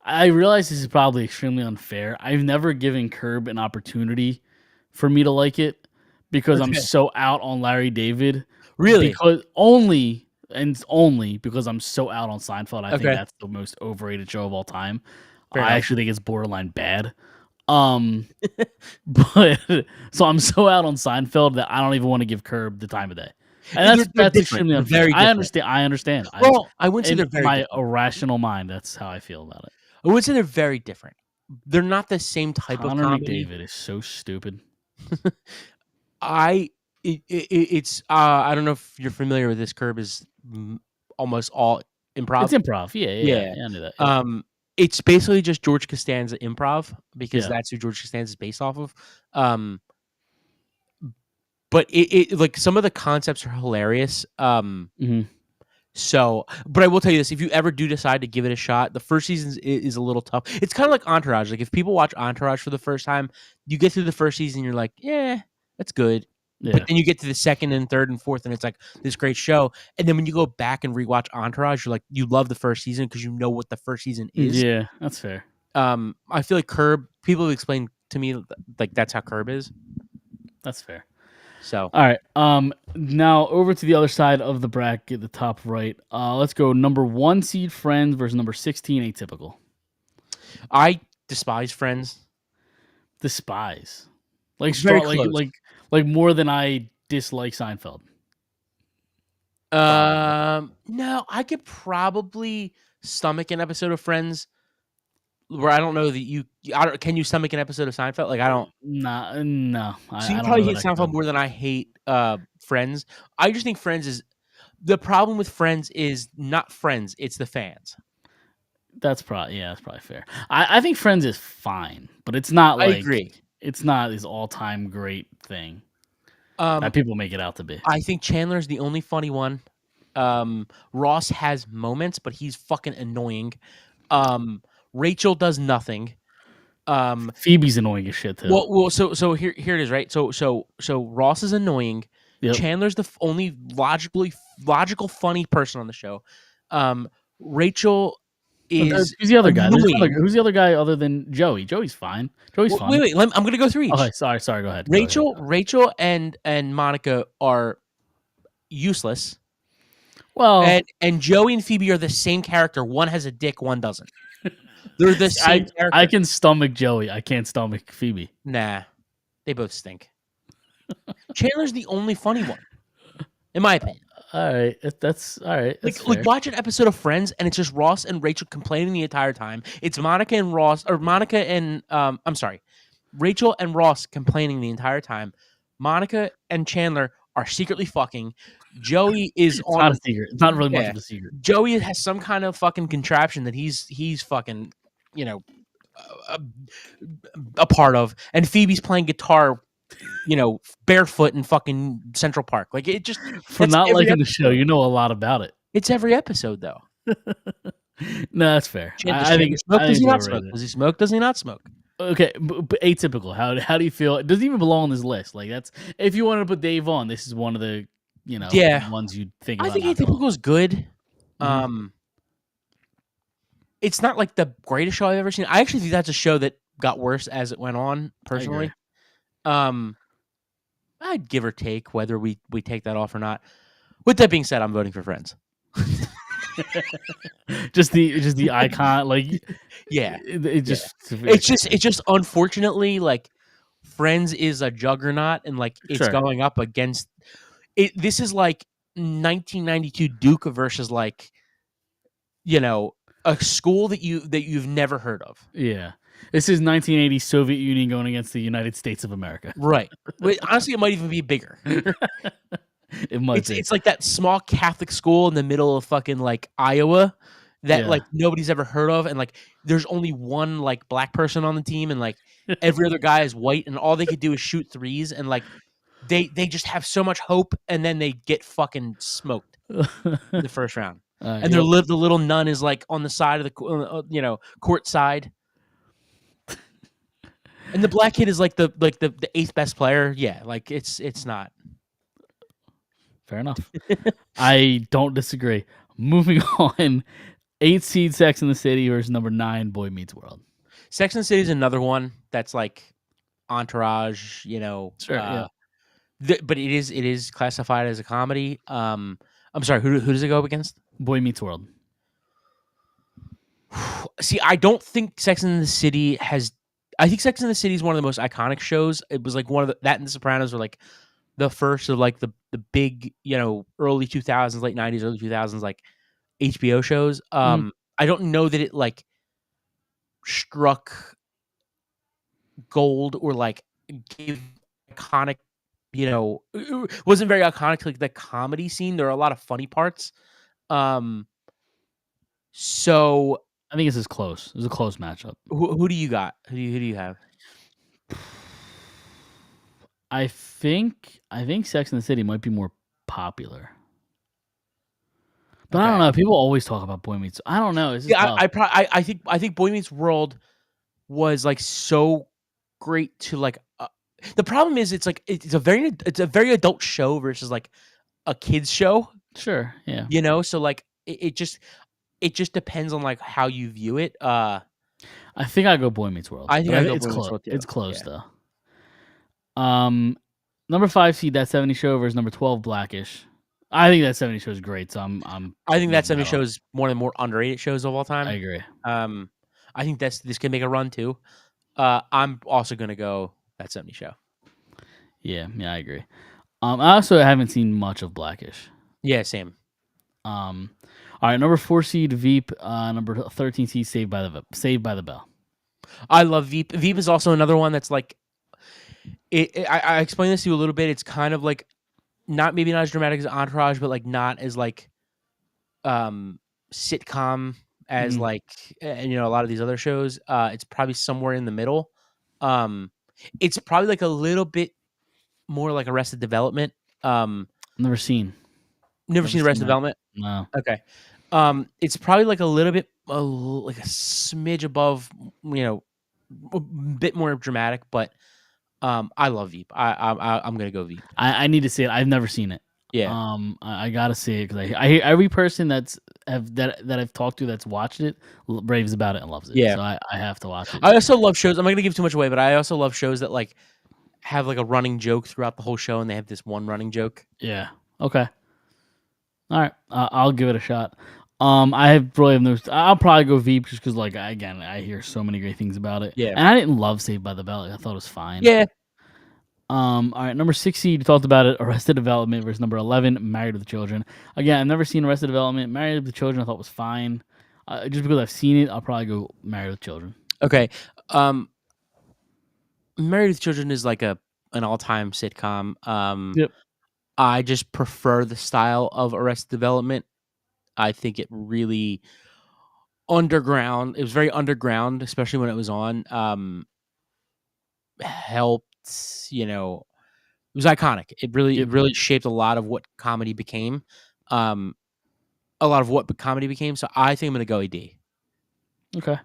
I realize this is probably extremely unfair. I've never given Curb an opportunity for me to like it because I'm so out on Larry David. Really? Because only because I'm so out on Seinfeld. I think that's the most overrated show of all time. I actually think it's borderline bad. But so I'm so out on Seinfeld that I don't even want to give Curb the time of day. And that's extremely unfair. I understand. Well, I wouldn't say they're very my irrational mind. That's how I feel about it. I would say they're very different. They're not the same type of comedy. McDavid is so stupid. It's I don't know if you're familiar with this. Curb is almost all improv. It's improv. Yeah, I knew that. Yeah. It's basically just George Costanza improv because that's who George Costanza is based off of. But it like some of the concepts are hilarious. So, but I will tell you this: if you ever do decide to give it a shot, the first season is a little tough. It's kind of like Entourage. Like if people watch Entourage for the first time, you get through the first season, you're like, yeah, that's good. Yeah. But then you get to the second and third and fourth, and it's like this great show. And then when you go back and rewatch Entourage, you're like, you love the first season because you know what the first season is. Yeah, that's fair. I feel like Curb. People have explained to me like that's how Curb is. That's fair. So all right. Now over to the other side of the bracket, the top right. Let's go number 1 seed Friends versus number 16 Atypical. I despise Friends. Despise. Like more than I dislike Seinfeld. No, I could probably stomach an episode of Friends where I don't know that can you stomach an episode of Seinfeld? Like I don't. No. So you probably hate Seinfeld more than I hate Friends. I just think Friends is the problem with Friends is not Friends, it's the fans. That's probably fair. I think Friends is fine, but it's not like I agree. It's not his all-time great thing that people make it out to be. I think Chandler's the only funny one. Ross has moments, but he's fucking annoying. Rachel does nothing. Phoebe's annoying as shit too. Well, so here it is, right? So Ross is annoying. Yep. Chandler's the only logical funny person on the show. Rachel is who's the other guy? Who's the other guy other than Joey? Joey's fine. Joey's fine. Wait, I'm gonna go through each. Okay, sorry. Go ahead. Rachel and Monica are useless. Well, and Joey and Phoebe are the same character. One has a dick, one doesn't. They're the same character. I can stomach Joey. I can't stomach Phoebe. Nah, they both stink. Chandler's the only funny one, in my opinion. All right, that's all right. Like watch an episode of Friends, and it's just Ross and Rachel complaining the entire time. It's Monica and Rachel and Ross complaining the entire time. Monica and Chandler are secretly fucking. Joey is it's not a secret. It's not really much of a secret. Joey has some kind of fucking contraption that he's fucking, a part of, and Phoebe's playing guitar, barefoot in fucking Central Park. Like it just for not liking the show, you know a lot about it. It's every episode though. No, that's fair. I think does he not smoke? Does he smoke? Does he not smoke? Okay, but Atypical. How do you feel? It doesn't even belong on this list. Like that's if you wanted to put Dave on, this is one of the ones you'd think about. I think Atypical is good. Mm-hmm. It's not like the greatest show I've ever seen. I actually think that's a show that got worse as it went on. Personally, I'd give or take whether we take that off or not. With that being said, I'm voting for Friends. just the icon, like it's just unfortunately like Friends is a juggernaut and like it's going up against it. This is like 1992 Duke versus like a school that you've never heard of. Yeah. This is 1980 Soviet Union going against the United States of America. Right. Honestly, it might even be bigger. It might be. It's like that small Catholic school in the middle of fucking like Iowa that like nobody's ever heard of, and like there's only one like black person on the team, and like every other guy is white, and all they could do is shoot threes, and like they just have so much hope, and then they get fucking smoked in the first round. And Yep. the little nun is like on the side of the court side, and the black kid is like the eighth best player. Yeah, like it's not. Fair enough. I don't disagree. Moving on, 8 seed Sex in the City versus number 9 Boy Meets World. Sex and the City is another one that's like Entourage, Sure, yeah. But it is classified as a comedy. I'm sorry, who does it go up against? Boy Meets World. See, I don't think Sex and the City has. I think Sex and the City is one of the most iconic shows. It was like one of that and The Sopranos were like the first of like the big early 2000s, late 90s, early 2000s like HBO shows. I don't know that it like struck gold or like gave iconic. It wasn't very iconic to like the comedy scene. There are a lot of funny parts. So I think this is close. It was a close matchup. who do you got? Who do you have? I think Sex and the City might be more popular. But I don't know. People always talk about Boy Meets. I don't know. It's just tough. I think Boy Meets World was like so great to like. The problem is it's like it's a very adult show versus like a kids show. Sure. Yeah. So like it just depends on like how you view it. I think I go Boy Meets World. I think it's Boy Meets close. World, too. It's close Yeah. though. Number 5 seed That 70 Show versus number 12 Blackish. I think That 70 Show is great. So I think That 70 Show is one of the more underrated shows of all time. I agree. I think this can make a run too. I'm also gonna go That 70 Show. Yeah, I agree. I also haven't seen much of Blackish. Yeah, same. All right, number 4 seed Veep, number 13 seed Saved by the Bell. I love Veep. Veep is also another one that's like, I explained this to you a little bit. It's kind of like not as dramatic as Entourage, but like not as like sitcom as like a lot of these other shows. It's probably somewhere in the middle. It's probably like a little bit more like Arrested Development. Never seen Arrested Development. No. Okay. It's probably like a little bit like a smidge above, a bit more dramatic, but I love Veep. I'm gonna go Veep. I need to see it. I've never seen it. Yeah. I gotta see it because I hear every person that I've talked to that's watched it raves about it and loves it. Yeah. So I have to watch it. I also love shows. I'm not gonna give too much away, but I also love shows that like have like a running joke throughout the whole show, and they have this one running joke. Yeah. Okay. All right. I'll give it a shot. I'll probably go Veep just because, like, again, I hear so many great things about it. Yeah. And I didn't love Saved by the Bell. Like, I thought it was fine. Yeah. All right. Number 6 seed, you talked about it. Arrested Development versus number 11, Married with Children. Again, I've never seen Arrested Development. Married with Children, I thought was fine. Just because I've seen it, I'll probably go Married with Children. Okay. Married with Children is like an all-time sitcom. Yep. I just prefer the style of Arrested Development. I think it really underground. It was very underground, especially when it was on. Helped, it was iconic. It really shaped a lot of what comedy became. So I think I'm gonna go AD. Okay.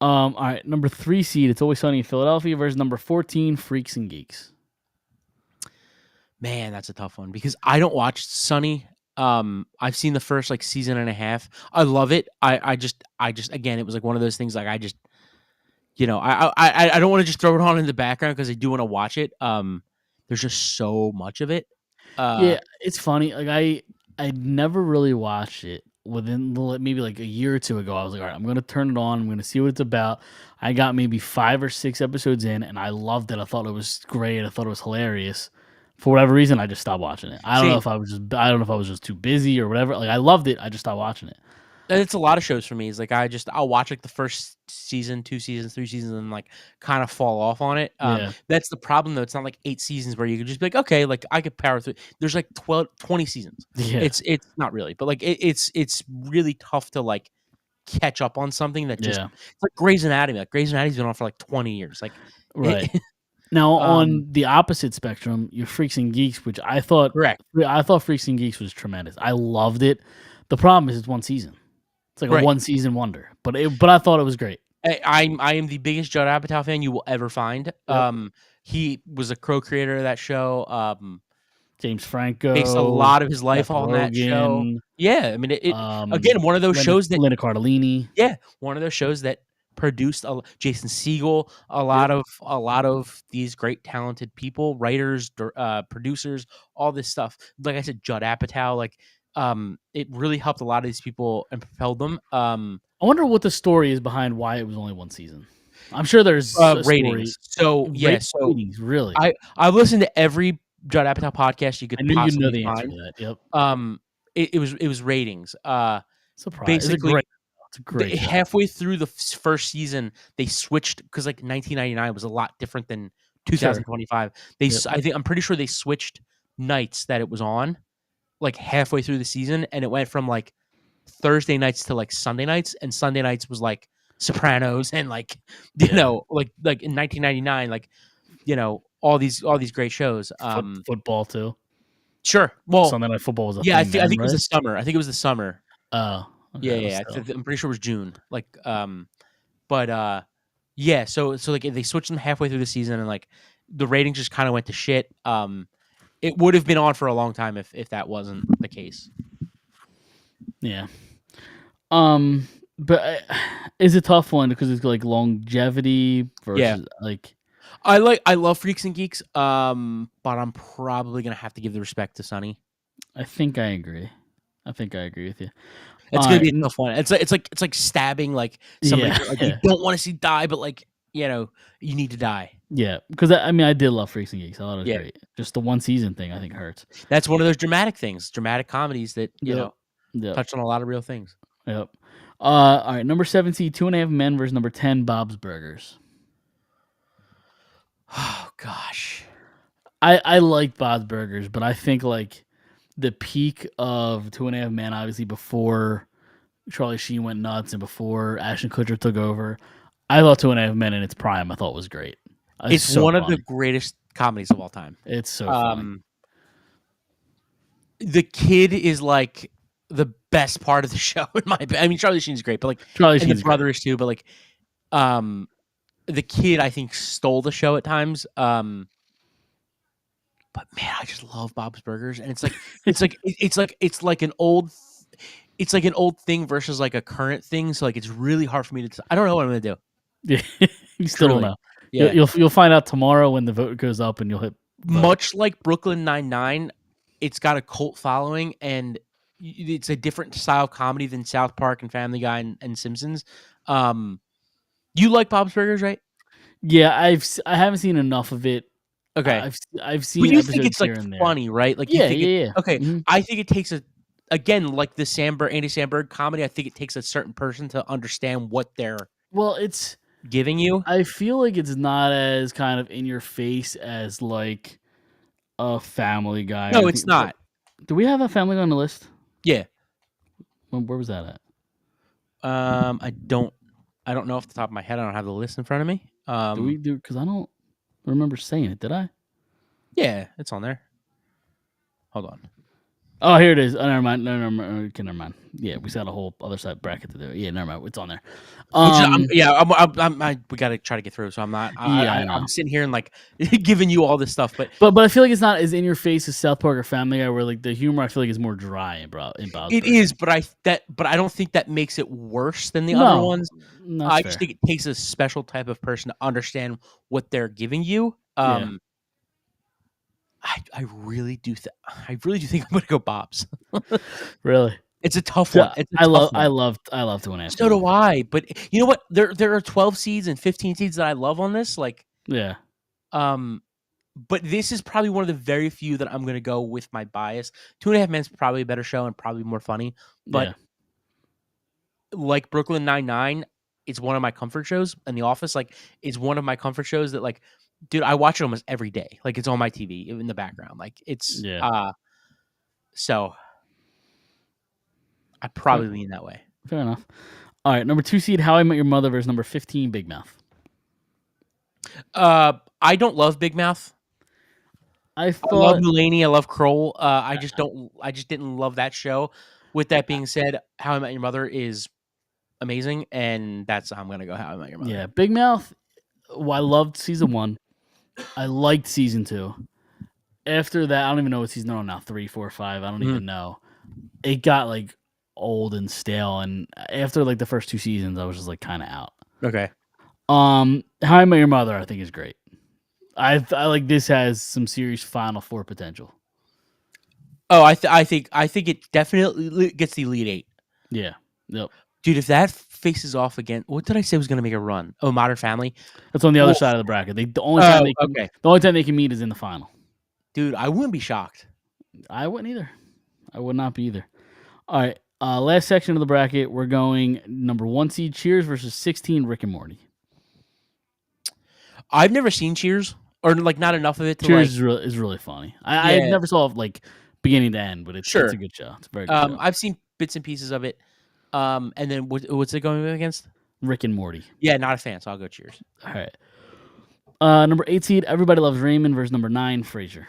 All right. Number 3 seed, It's Always Sunny in Philadelphia versus number 14, Freaks and Geeks. Man, that's a tough one because I don't watch Sunny. I've seen the first like season and a half. I love it. I just again, it was like one of those things like I just, I don't want to just throw it on in the background because I do want to watch it. There's just so much of it. Yeah, it's funny. Like I never really watched it. Within maybe like a year or two ago, I was like, all right, I'm gonna turn it on. I'm gonna see what it's about. I got maybe 5 or 6 episodes in, and I loved it. I thought it was great. I thought it was hilarious. For whatever reason, I just stopped watching it. I don't know if I was just too busy or whatever. Like I loved it. I just stopped watching it. It's a lot of shows for me. It's like I'll watch like the first season, 2 seasons, 3 seasons, and like kind of fall off on it. That's the problem though. It's not like 8 seasons where you could just be like, okay, like I could power through. There's like 20 seasons. Yeah. It's not really, but like it's really tough to like catch up on something that just it's like Grey's Anatomy. Like Grey's Anatomy's been on for like 20 years. Like right. Now, on the opposite spectrum, your Freaks and Geeks, which I thought Freaks and Geeks was tremendous. I loved it. The problem is it's one season. It's like a one season wonder. But I thought it was great. I am the biggest Judd Apatow fan you will ever find. Yep. He was a co-creator of that show. James Franco based a lot of his life Seth on that show. Rogen, Yeah, I mean, again, one of those shows that Linda Cardellini. Yeah, one of those shows that produced Jason Segel, a lot of these great talented people, writers, producers, all this stuff. Like I said, Judd Apatow, like it really helped a lot of these people and propelled them. I wonder what the story is behind why it was only one season. I'm sure there's ratings. So ratings, really. I've listened to every Judd Apatow podcast you could possibly know the find. answer to that. Yep. It was ratings. Surprise. Basically, it's a great show. Halfway through the first season, they switched because like 1999 was a lot different than 2025. I'm pretty sure they switched nights that it was on, like halfway through the season, and it went from like Thursday nights to like Sunday nights, and Sunday nights was like Sopranos and like you know like in 1999 like all these great shows. Football too. Sure. Well, Sunday Night Football was a thing. I think right? it was the summer. I think it was the summer. Oh, okay, yeah. I'm pretty sure it was June. Like, yeah. So like they switched them halfway through the season, and like the ratings just kind of went to shit. It would have been on for a long time if that wasn't the case. Yeah. But it's a tough one because it's like longevity versus like. I love Freaks and Geeks, but I'm probably gonna have to give the respect to Sonny. I think I agree with you. It's gonna be a tough one. It's like stabbing like somebody you don't want to see die, but like you need to die. Yeah, because I did love Freaks and Geeks. I thought it was great. Just the one season thing I think hurts. That's one of those dramatic comedies that touch on a lot of real things. Yep. All right, number 17, 2.5 Men versus number 10, Bob's Burgers. Oh gosh, I like Bob's Burgers, but I think like the peak of 2.5 Men, obviously before Charlie Sheen went nuts and before Ashton Kutcher took over, I thought 2.5 Men in its prime I thought was great. It's so one of the greatest comedies of all time. It's so funny. The kid is like the best part of the show in my opinion. I mean, Charlie Sheen's great, but like his brother is too. But like, the kid I think stole the show at times. But man, I just love Bob's Burgers, and it's like an old thing versus like a current thing. So like, it's really hard for me to. I don't know what I'm gonna do. Yeah, you still don't know. Yeah, you'll find out tomorrow when the vote goes up, and you'll hit. Much like Brooklyn Nine-Nine, it's got a cult following, and it's a different style of comedy than South Park and Family Guy and Simpsons. You like Bob's Burgers, right? Yeah, I haven't seen enough of it. Okay, I've seen. But you think it's like funny, right? Like yeah. Okay, mm-hmm. I think it takes again like the Andy Samberg comedy. I think it takes a certain person to understand what they're it's giving you. I feel like it's not as kind of in your face as like a Family Guy. No, it's not. Do we have a Family Guy on the list? Yeah. Where was that at? I don't know off the top of my head. I don't have the list in front of me. Do we do? Because I don't remember saying it. Did I? Yeah, it's on there. Hold on. Oh, here it is. Oh, never mind. No, never mind. Yeah, we got a whole other side bracket to do. Yeah, never mind. It's on there. We got to try to get through. So I'm not. I'm sitting here and like giving you all this stuff, but I feel like it's not as in your face as South Park or Family Guy, where like the humor I feel like is more dry in Bob's. It is, but I don't think that makes it worse than the other ones. I just think it takes a special type of person to understand what they're giving you. I really do think I'm going to go Bob's. Really? It's a tough one. I love 2.5. So do I. But you know what? There are 12 seeds and 15 seeds that I love on this. Like, yeah. But this is probably one of the very few that I'm going to go with my bias. 2.5 Men's probably a better show and probably more funny. But like Brooklyn Nine-Nine, it's one of my comfort shows. And The Office, like, is one of my comfort shows that like. Dude, I watch it almost every day. Like it's on my TV in the background. Like it's so I probably lean that way. Fair enough. All right, number 2 seed, How I Met Your Mother versus number 15, Big Mouth. I don't love Big Mouth. I I love thought Mulaney. I love Kroll. I just don't. I just didn't love that show. With that being said, How I Met Your Mother is amazing, and that's I'm gonna go How I Met Your Mother. Big Mouth. Well, I loved season 1. I liked season 2. After that, I don't even know what season they're on now. 3, 4, 5. I don't Mhm. even know. It got like old and stale, and after like the first 2 seasons, I was just like kind of out. Okay. How I Met Your Mother, I think is great. I like this has some serious Final Four potential. Oh, I think it definitely gets the Elite Eight. Yeah. Yep. Dude, if that faces off again, what did I say was going to make a run? Oh, Modern Family. That's on the other Oof. side of the bracket. The Oh, okay. only time they can meet is in the final. Dude, I wouldn't be shocked. I wouldn't either. I would not be either. All right. Last section of the bracket, we're going number 1 seed Cheers versus 16 Rick and Morty. I've never seen Cheers, or like not enough of it to Cheers like. is really funny. I never saw it like beginning to end, but it's a good show. It's a very good show. I've seen bits and pieces of it. And then what's it going against? Rick and Morty. Yeah, not a fan, so I'll go Cheers. All right. Number 8 seed Everybody Loves Raymond versus number 9 Frasier.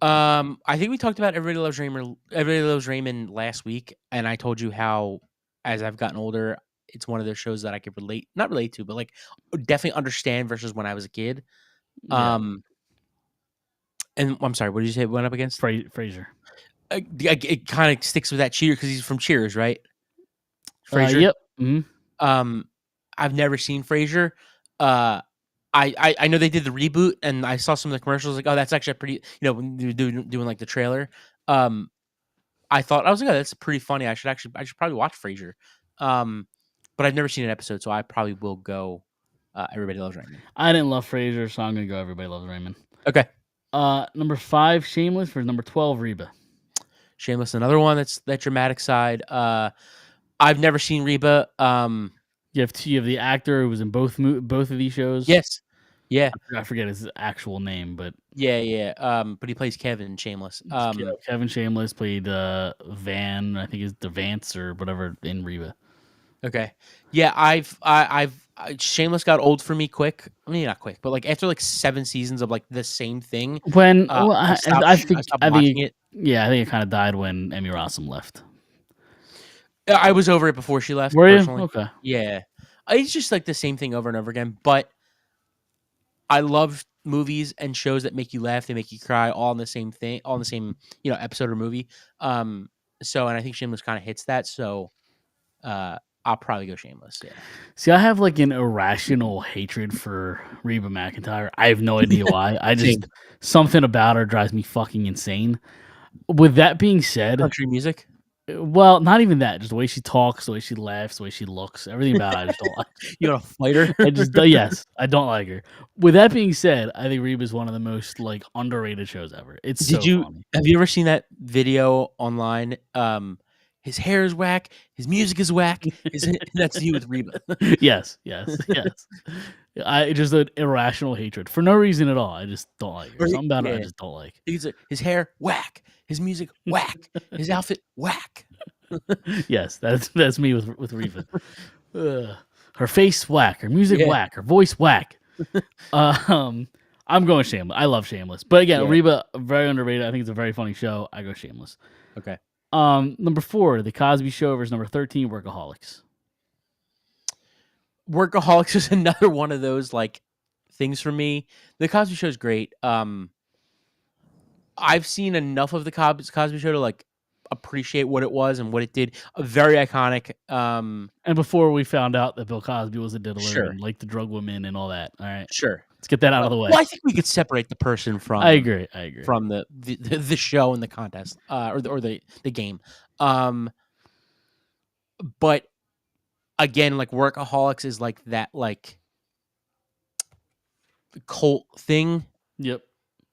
I think we talked about Everybody Loves Raymond. Everybody Loves Raymond last week, and I told you how, as I've gotten older, it's one of those shows that I could not relate to, but like definitely understand versus when I was a kid. Yeah. And I'm sorry, what did you say it went up against? Frasier. It kind of sticks with that Cheer because he's from Cheers, right? Frasier. Yep. Mm-hmm. I've never seen Frasier. I know they did the reboot, and I saw some of the commercials. Like, oh, that's actually a pretty. When they were doing like the trailer. I thought I was like, oh, that's pretty funny. I should probably watch Frasier. But I've never seen an episode, so I probably will go. Everybody Loves Raymond. I didn't love Frasier, so I'm gonna go Everybody Loves Raymond. Okay. Number 5 Shameless versus number 12 Reba. Shameless, another one that's that dramatic side. I've never seen Reba. You have the actor who was in both of these shows. Yes. Yeah. I forget his actual name, but yeah. But he plays Kevin in Shameless. Kevin Shameless played Van. I think it's the Vance or whatever in Reba. Okay. Yeah, I've Shameless got old for me quick. I mean, not quick, but like after like 7 seasons of like the same thing. When I stopped watching it. Yeah, I think it kind of died when Emmy Rossum left. I was over it before she left. Were you? Personally. Okay. Yeah, it's just like the same thing over and over again. But I love movies and shows that make you laugh, they make you cry, all in the same thing, all in the same episode or movie. So, and I think Shameless kind of hits that. So, I'll probably go Shameless. Yeah. See, I have like an irrational hatred for Reba McEntire. I have no idea why. I just something about her drives me fucking insane. With that being said, Country music. Well, not even that. Just the way she talks, the way she laughs, the way she looks, everything about it, I just don't like. You want to fight her? Yes, I don't like her. With that being said, I think Reba is one of the most like underrated shows ever. It's funny. Have you ever seen that video online? His hair is whack. His music is whack. That's you with Reba. Yes. I just an irrational hatred for no reason at all. I just don't like her. Something about her I just don't like. His hair whack. His music whack. His outfit whack. Yes, that's me with Reba. Her face whack. Her music whack. Her voice whack. I'm going Shameless. I love Shameless, but again, Reba very underrated. I think it's a very funny show. I go Shameless. Okay. Number 4, The Cosby Show versus number 13, Workaholics. Workaholics is another one of those like things for me. The Cosby Show is great. I've seen enough of the Cosby Show to like appreciate what it was and what it did. Very iconic. And before we found out that Bill Cosby was a diddler and like the drug women and all that. All right. Sure. Let's get that out of the way. Well, I think we could separate the person from. I agree. From the show and the contest, or the game. But again, like Workaholics is like that like cult thing. Yep.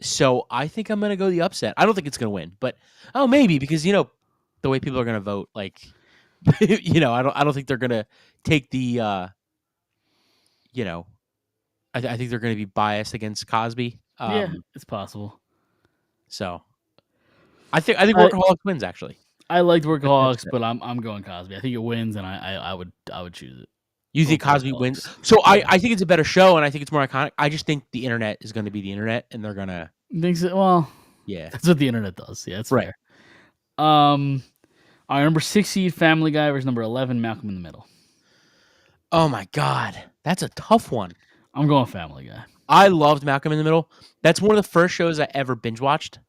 So I think I'm gonna go the upset. I don't think it's gonna win, but maybe because the way people are gonna vote, like I don't think they're gonna take the I think they're gonna be biased against Cosby. Yeah, it's possible. So I think Workaholics wins actually. I liked Workaholics, but I'm going Cosby. I think it wins, and I would choose it. You think Hopefully it Cosby wins? does. So Yeah. I think it's a better show, and I think it's more iconic. I just think the internet is going to be the internet, and they're gonna Thinks it, well, yeah. that's what the internet does. Yeah, it's Right. fair. All right, number 6 seed Family Guy versus number 11 Malcolm in the Middle. Oh my god, that's a tough one. I'm going Family Guy. I loved Malcolm in the Middle. That's one of the first shows I ever binge watched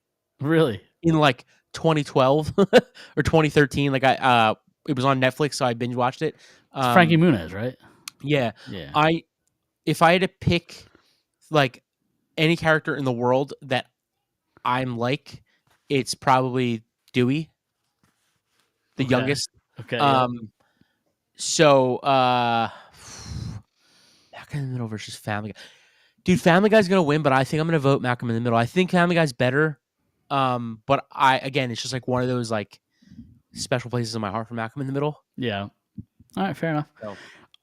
Really? in like 2012 or 2013. Like it was on Netflix, so I binge watched it. It's Frankie Muniz, right? Yeah. Yeah. If I had to pick like any character in the world that I'm like, it's probably Dewey, the youngest. Okay. Yeah. So Malcolm in the Middle versus Family Guy. Dude, Family Guy's gonna win, but I think I'm gonna vote Malcolm in the Middle. I think Family Guy's better. But it's just like one of those like special places in my heart for Malcolm in the Middle. Yeah. All right, fair enough.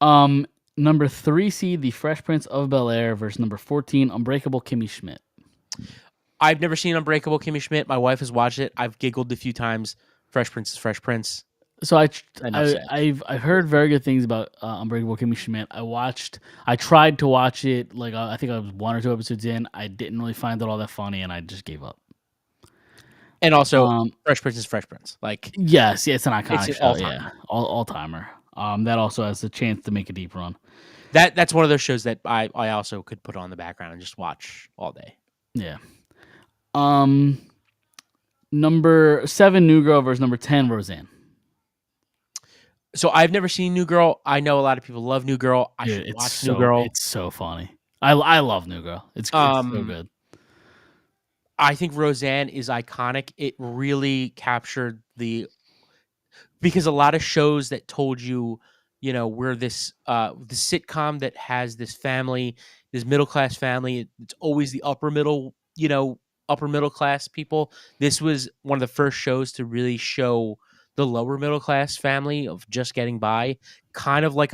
So. Number 3 seed The Fresh Prince of Bel-Air versus number 14 Unbreakable Kimmy Schmidt. I've never seen Unbreakable Kimmy Schmidt. My wife has watched it. I've giggled a few times. Fresh Prince is Fresh Prince. So I've heard very good things about Unbreakable Kimmy Schmidt. I tried to watch it. Like I think I was 1 or 2 episodes in. I didn't really find it all that funny, and I just gave up. And also, Fresh Prince is Fresh Prince. Like yes, it's an iconic it's show. all-timer. Yeah, all timer. That also has the chance to make a deep run. That's one of those shows that I also could put on the background and just watch all day. Yeah. Number 7 New Girl versus number 10 Roseanne. So I've never seen New Girl. I know a lot of people love New Girl. I should watch New Girl. It's so funny. I love New Girl. It's so good. I think Roseanne is iconic. It really captured because a lot of shows that told you, we're this the sitcom that has this family, this middle class family. It's always the upper middle class people. This was one of the first shows to really show the lower middle class family of just getting by, kind of like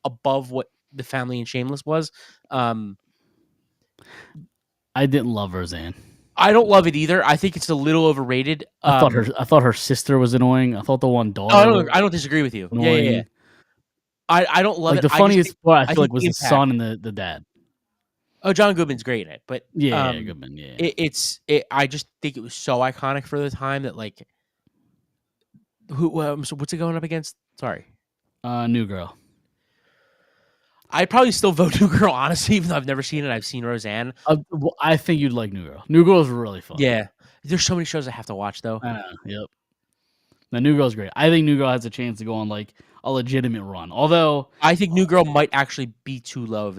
above what the family in Shameless was. I didn't love Roseanne. I don't love it either. I think it's a little overrated. I thought her sister was annoying. I thought the one daughter. I don't disagree with you. Annoying. Yeah. I don't love like it. The funniest part I feel like was the impact. son and the dad. Oh, John Goodman's great in it, but Goodman. Yeah, I just think it was so iconic for the time that like so what's it going up against? Sorry, New Girl. I'd probably still vote New Girl, honestly, even though I've never seen it. I've seen Roseanne. Well, I think you'd like New Girl. New Girl is really fun. Yeah, there's so many shows I have to watch though. Yep. The New Girl's great. I think New Girl has a chance to go on like a legitimate run. Although I think New Girl might actually be too low.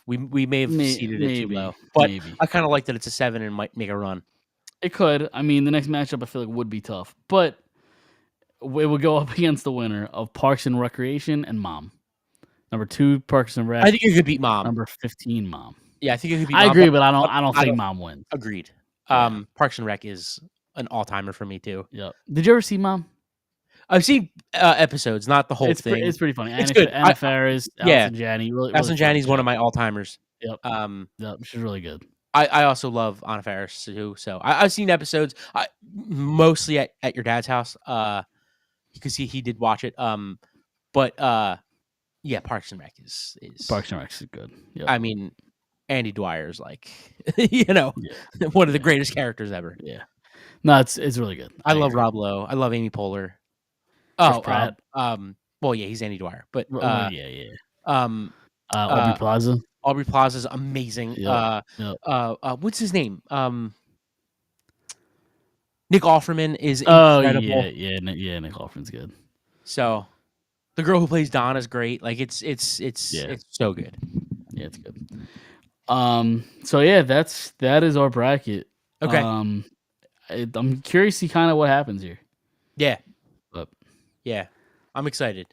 We may have seeded it too low, but I kind of like that it's a 7 and might make a run. It could. I mean, the next matchup I feel like would be tough, but it would go up against the winner of Parks and Recreation and Mom. Number 2 Parks and Rec. I think you could beat Mom. Number 15 Mom. Yeah, I think it could beat. I agree, but I don't think Mom wins. Agreed. Yeah. Parks and Rec is an all timer for me too. Yep. Did you ever see Mom? I've seen episodes, not the whole thing. It's pretty funny. It's good. Anna Faris, Allison Janney. Allison Janney's one of my all timers. Yep. Yep. She's really good. I also love Anna Faris too. So I've seen episodes. Mostly at your dad's house. Because he did watch it. But yeah, Parks and Rec is Parks and Rec is good. Yep. I mean, Andy Dwyer's like one of the greatest characters ever. Yeah. No, it's really good. I love Rob Lowe. I love Amy Poehler. Pratt. Well, yeah, he's Andy Dwyer, but Aubrey Plaza. Aubrey Plaza's amazing. Yep. What's his name? Nick Offerman is incredible. Yeah, Nick Offerman's good. So, the girl who plays Dawn is great. Like it's so good. Yeah, it's good. So yeah, that is our bracket. Okay. I'm curious to see kind of what happens here. Yeah. But yeah, I'm excited.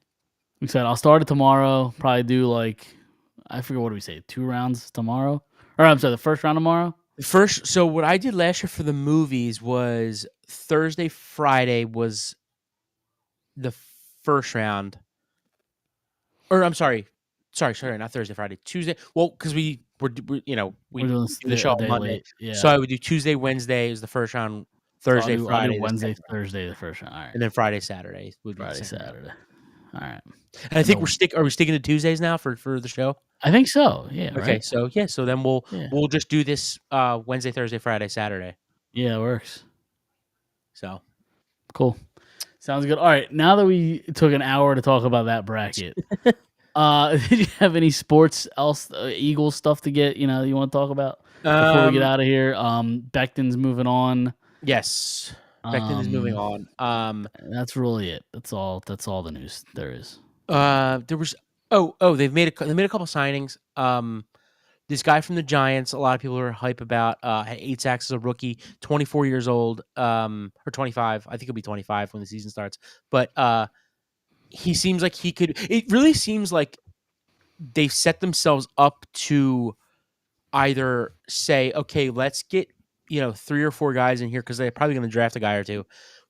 I'll start it tomorrow. Probably do like, I forget, what do we say, 2 rounds tomorrow? Or I'm sorry, the first round tomorrow? So what I did last year for the movies was Thursday, Friday was the first round. Or I'm sorry, not Thursday, Friday, Tuesday. Well, because we do the show on Monday. Yeah. So I would do Tuesday, Wednesday is the first round. Thursday, Friday, Wednesday, Thursday, the first round. All right. And then Friday, Saturday would be Saturday. All right. And I think No, are we sticking to Tuesdays now for the show? I think so. Yeah. Okay, Right. so then we'll Yeah. we'll just do this Wednesday, Thursday, Friday, Saturday. Yeah, it works. So Cool. Sounds good. All right. Now that we took an hour to talk about that bracket, did you have any sports Eagles stuff to get? You want to talk about before we get out of here? Becton's moving on. yes, Becton is moving on. That's really it. That's all. That's all the news there is. There was they made a couple signings. This guy from the Giants, a lot of people are hype about. Had 8 sacks as a rookie, 24 years old, or 25. I think he'll be 25 when the season starts. But he seems like he could. It really seems like they've set themselves up to either say, okay, let's get 3 or 4 guys in here because they're probably going to draft a guy or two.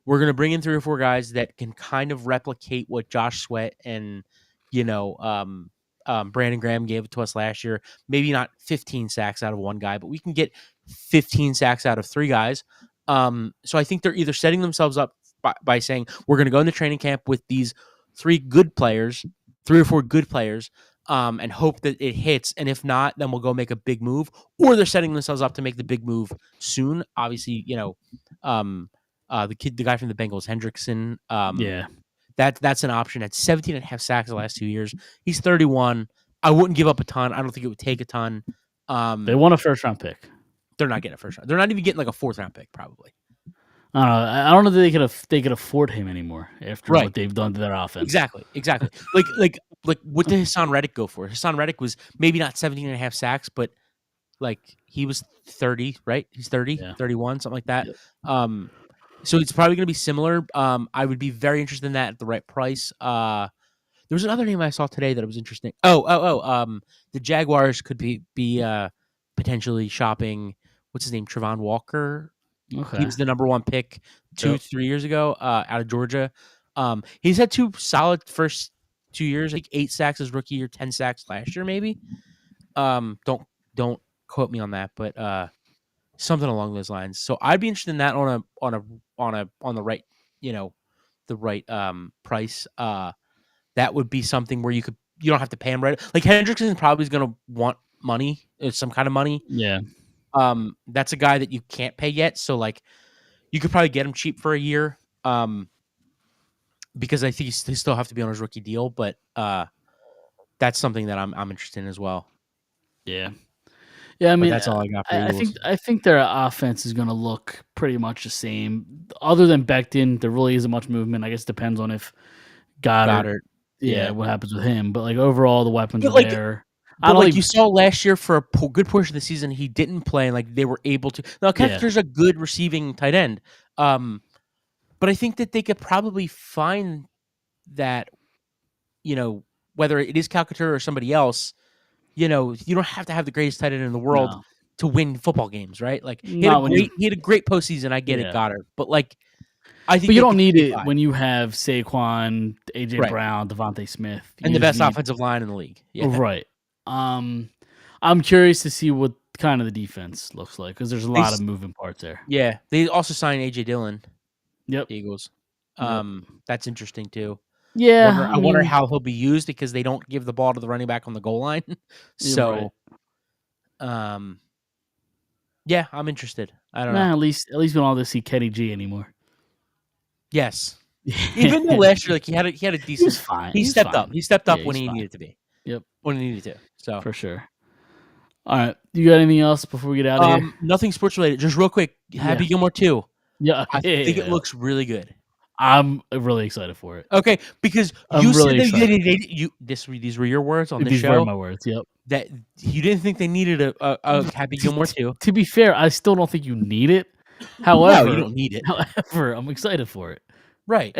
We're going to bring in 3 or 4 guys that can kind of replicate what Josh Sweat and Brandon Graham gave to us last year. Maybe not 15 sacks out of one guy, but we can get 15 sacks out of 3 guys. So I think they're either setting themselves up by saying we're going to go into training camp with these 3 or 4 good players, and hope that it hits. And if not, then we'll go make a big move. Or they're setting themselves up to make the big move soon. Obviously, the guy from the Bengals, Hendrickson. Yeah. That's an option. At 17 and a half sacks the last 2 years. He's 31. I wouldn't give up a ton. I don't think it would take a ton. They want a first-round pick. They're not getting a first round. They're not even getting like a 4th-round pick, probably. I don't know that they could afford him anymore after what they've done to their offense. Exactly. like what did Hassan Reddick go for? Hassan Reddick was maybe not 17 and a half sacks, but like he was 30, right? He's 30, 31, something like that. Yep. So it's probably going to be similar. I would be very interested in that at the right price. There was another name I saw today that was interesting. The Jaguars could be potentially shopping. What's his name? Trevon Walker. Okay. He was the number 1 pick 3 years ago out of Georgia. He's had 2 solid first 2 years, like 8 sacks his rookie year, 10 sacks last year, maybe. Don't quote me on that, but something along those lines. So I'd be interested in that on the right, the right price. That would be something where you don't have to pay him right. Like Hendrickson probably is going to want money, some kind of money. Yeah. That's a guy that you can't pay yet. So like you could probably get him cheap for a year. Because I think he still have to be on his rookie deal, but that's something that I'm interested in as well. Yeah. Yeah, I mean, that's all I got for Eagles. I think their offense is going to look pretty much the same. Other than Becton, there really isn't much movement. I guess it depends on if Goddard. Yeah, what happens with him. But like overall, the weapons are there. But like you saw last year for a good portion of the season, he didn't play, and like they were able to. Now, Kefter's a good receiving tight end, but I think that they could probably find that, whether it is Calcaterra or somebody else, you don't have to have the greatest tight end in the world to win football games, right? Like he had a great postseason. I get it, Goddard, but like I think, but you don't need it when you have Saquon, AJ Brown, Devontae Smith, and the best offensive line in the league. Yeah. Right. I'm curious to see what kind of the defense looks like because there's a lot of moving parts there. Yeah, they also signed AJ Dillon. Yep, the Eagles. That's interesting too. Yeah, I wonder how he'll be used because they don't give the ball to the running back on the goal line. So, yeah, I'm interested. I don't know. At least we don't have to see Kenny G anymore. Yes, even though last year, like he had a decent. He was fine. He stepped up. He stepped up when he needed to be. Yep, when he needed to. So for sure. All right, you got anything else before we get out of here? Nothing sports related. Just real quick, Happy Gilmore 2. Yeah, I think it looks really good. I'm really excited for it. Okay, because you said these were your words on the show. These were my words. Yep. That you didn't think they needed a Happy Gilmore 2. To be fair, I still don't think you need it. However, no, you don't need it. However, I'm excited for it. Right.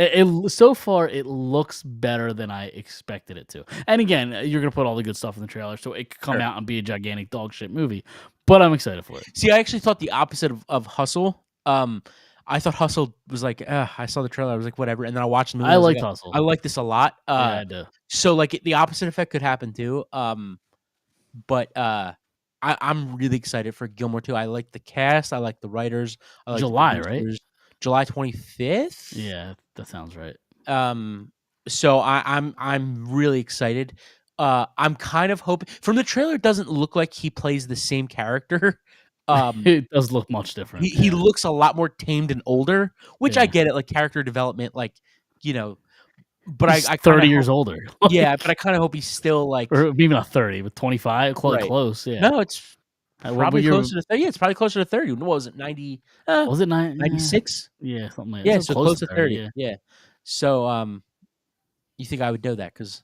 So far, it looks better than I expected it to. And again, you're gonna put all the good stuff in the trailer, so it could come out and be a gigantic dog shit movie. But I'm excited for it. See, I actually thought the opposite of Hustle. I thought Hustle was like, I saw the trailer, I was like, whatever, and then I watched the movie. I liked Hustle. I like this a lot. I do. So like the opposite effect could happen too. But I'm really excited for Gilmore 2. I like the cast. I like the writers. I like July, right? July 25th. Yeah, that sounds right. So I'm really excited. I'm kind of hoping from the trailer. It doesn't look like he plays the same character. It does look much He different. he Yeah. looks a lot more tamed and older, which I Yeah. get it, like character development, like you know. But He's I kind 30 of hope, years older. yeah. But I kind of hope he's still like Or maybe not 30, but 25, right. close. Yeah. No, it's What probably year closer to 30. Yeah, it's probably closer to 30. What was it? 90, was it? 96? Yeah, something like that. Yeah, So so close close to to 30. 30. Yeah. Yeah. So you think I would know that because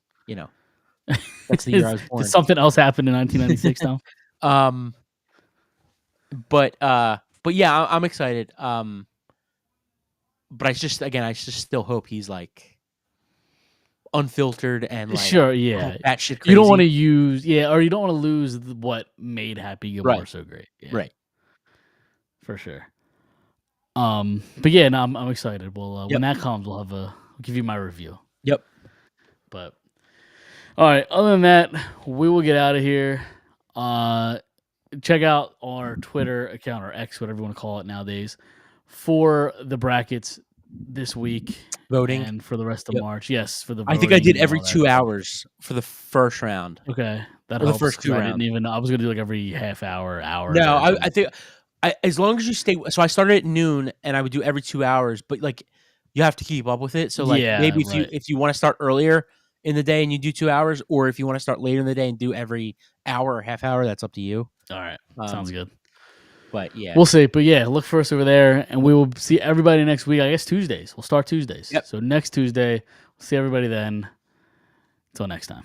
that's the year I was Did born. something else happen in 1996 now? Um, but yeah, I'm excited. But I just still hope he's like unfiltered and like Sure, yeah. batshit crazy. You don't want to use, or you don't want to lose what made Happy Gilmore Right. so great. Yeah, Right. for sure. But yeah, no, I'm excited. Well, Yep. when that comes, I'll give you my review. Yep. But all right, other than that, we will get out of here. Check out our Twitter account or X, whatever you want to call it nowadays, for the brackets this week Voting. and for the rest of Yep. March. Yes, for the I think I voting did and every all that 2 stuff. hours for the first round. Okay, that Or the helps. first 2 'Cause I rounds. didn't even know. I was gonna do like every half hour. No, I think as long as you stay. So I started at noon, and I would do every 2 hours. But like, you have to keep up with it. So like, Yeah, maybe right. if you want to start earlier in the day and you do 2 hours, or if you want to start later in the day and do every hour or half hour, that's up to you. All right, sounds good. But yeah, We'll see. But yeah, look for us over there, and we will see everybody next week. I guess Tuesdays. We'll start Tuesdays. Yep. So next Tuesday, we'll see everybody then. Until next time.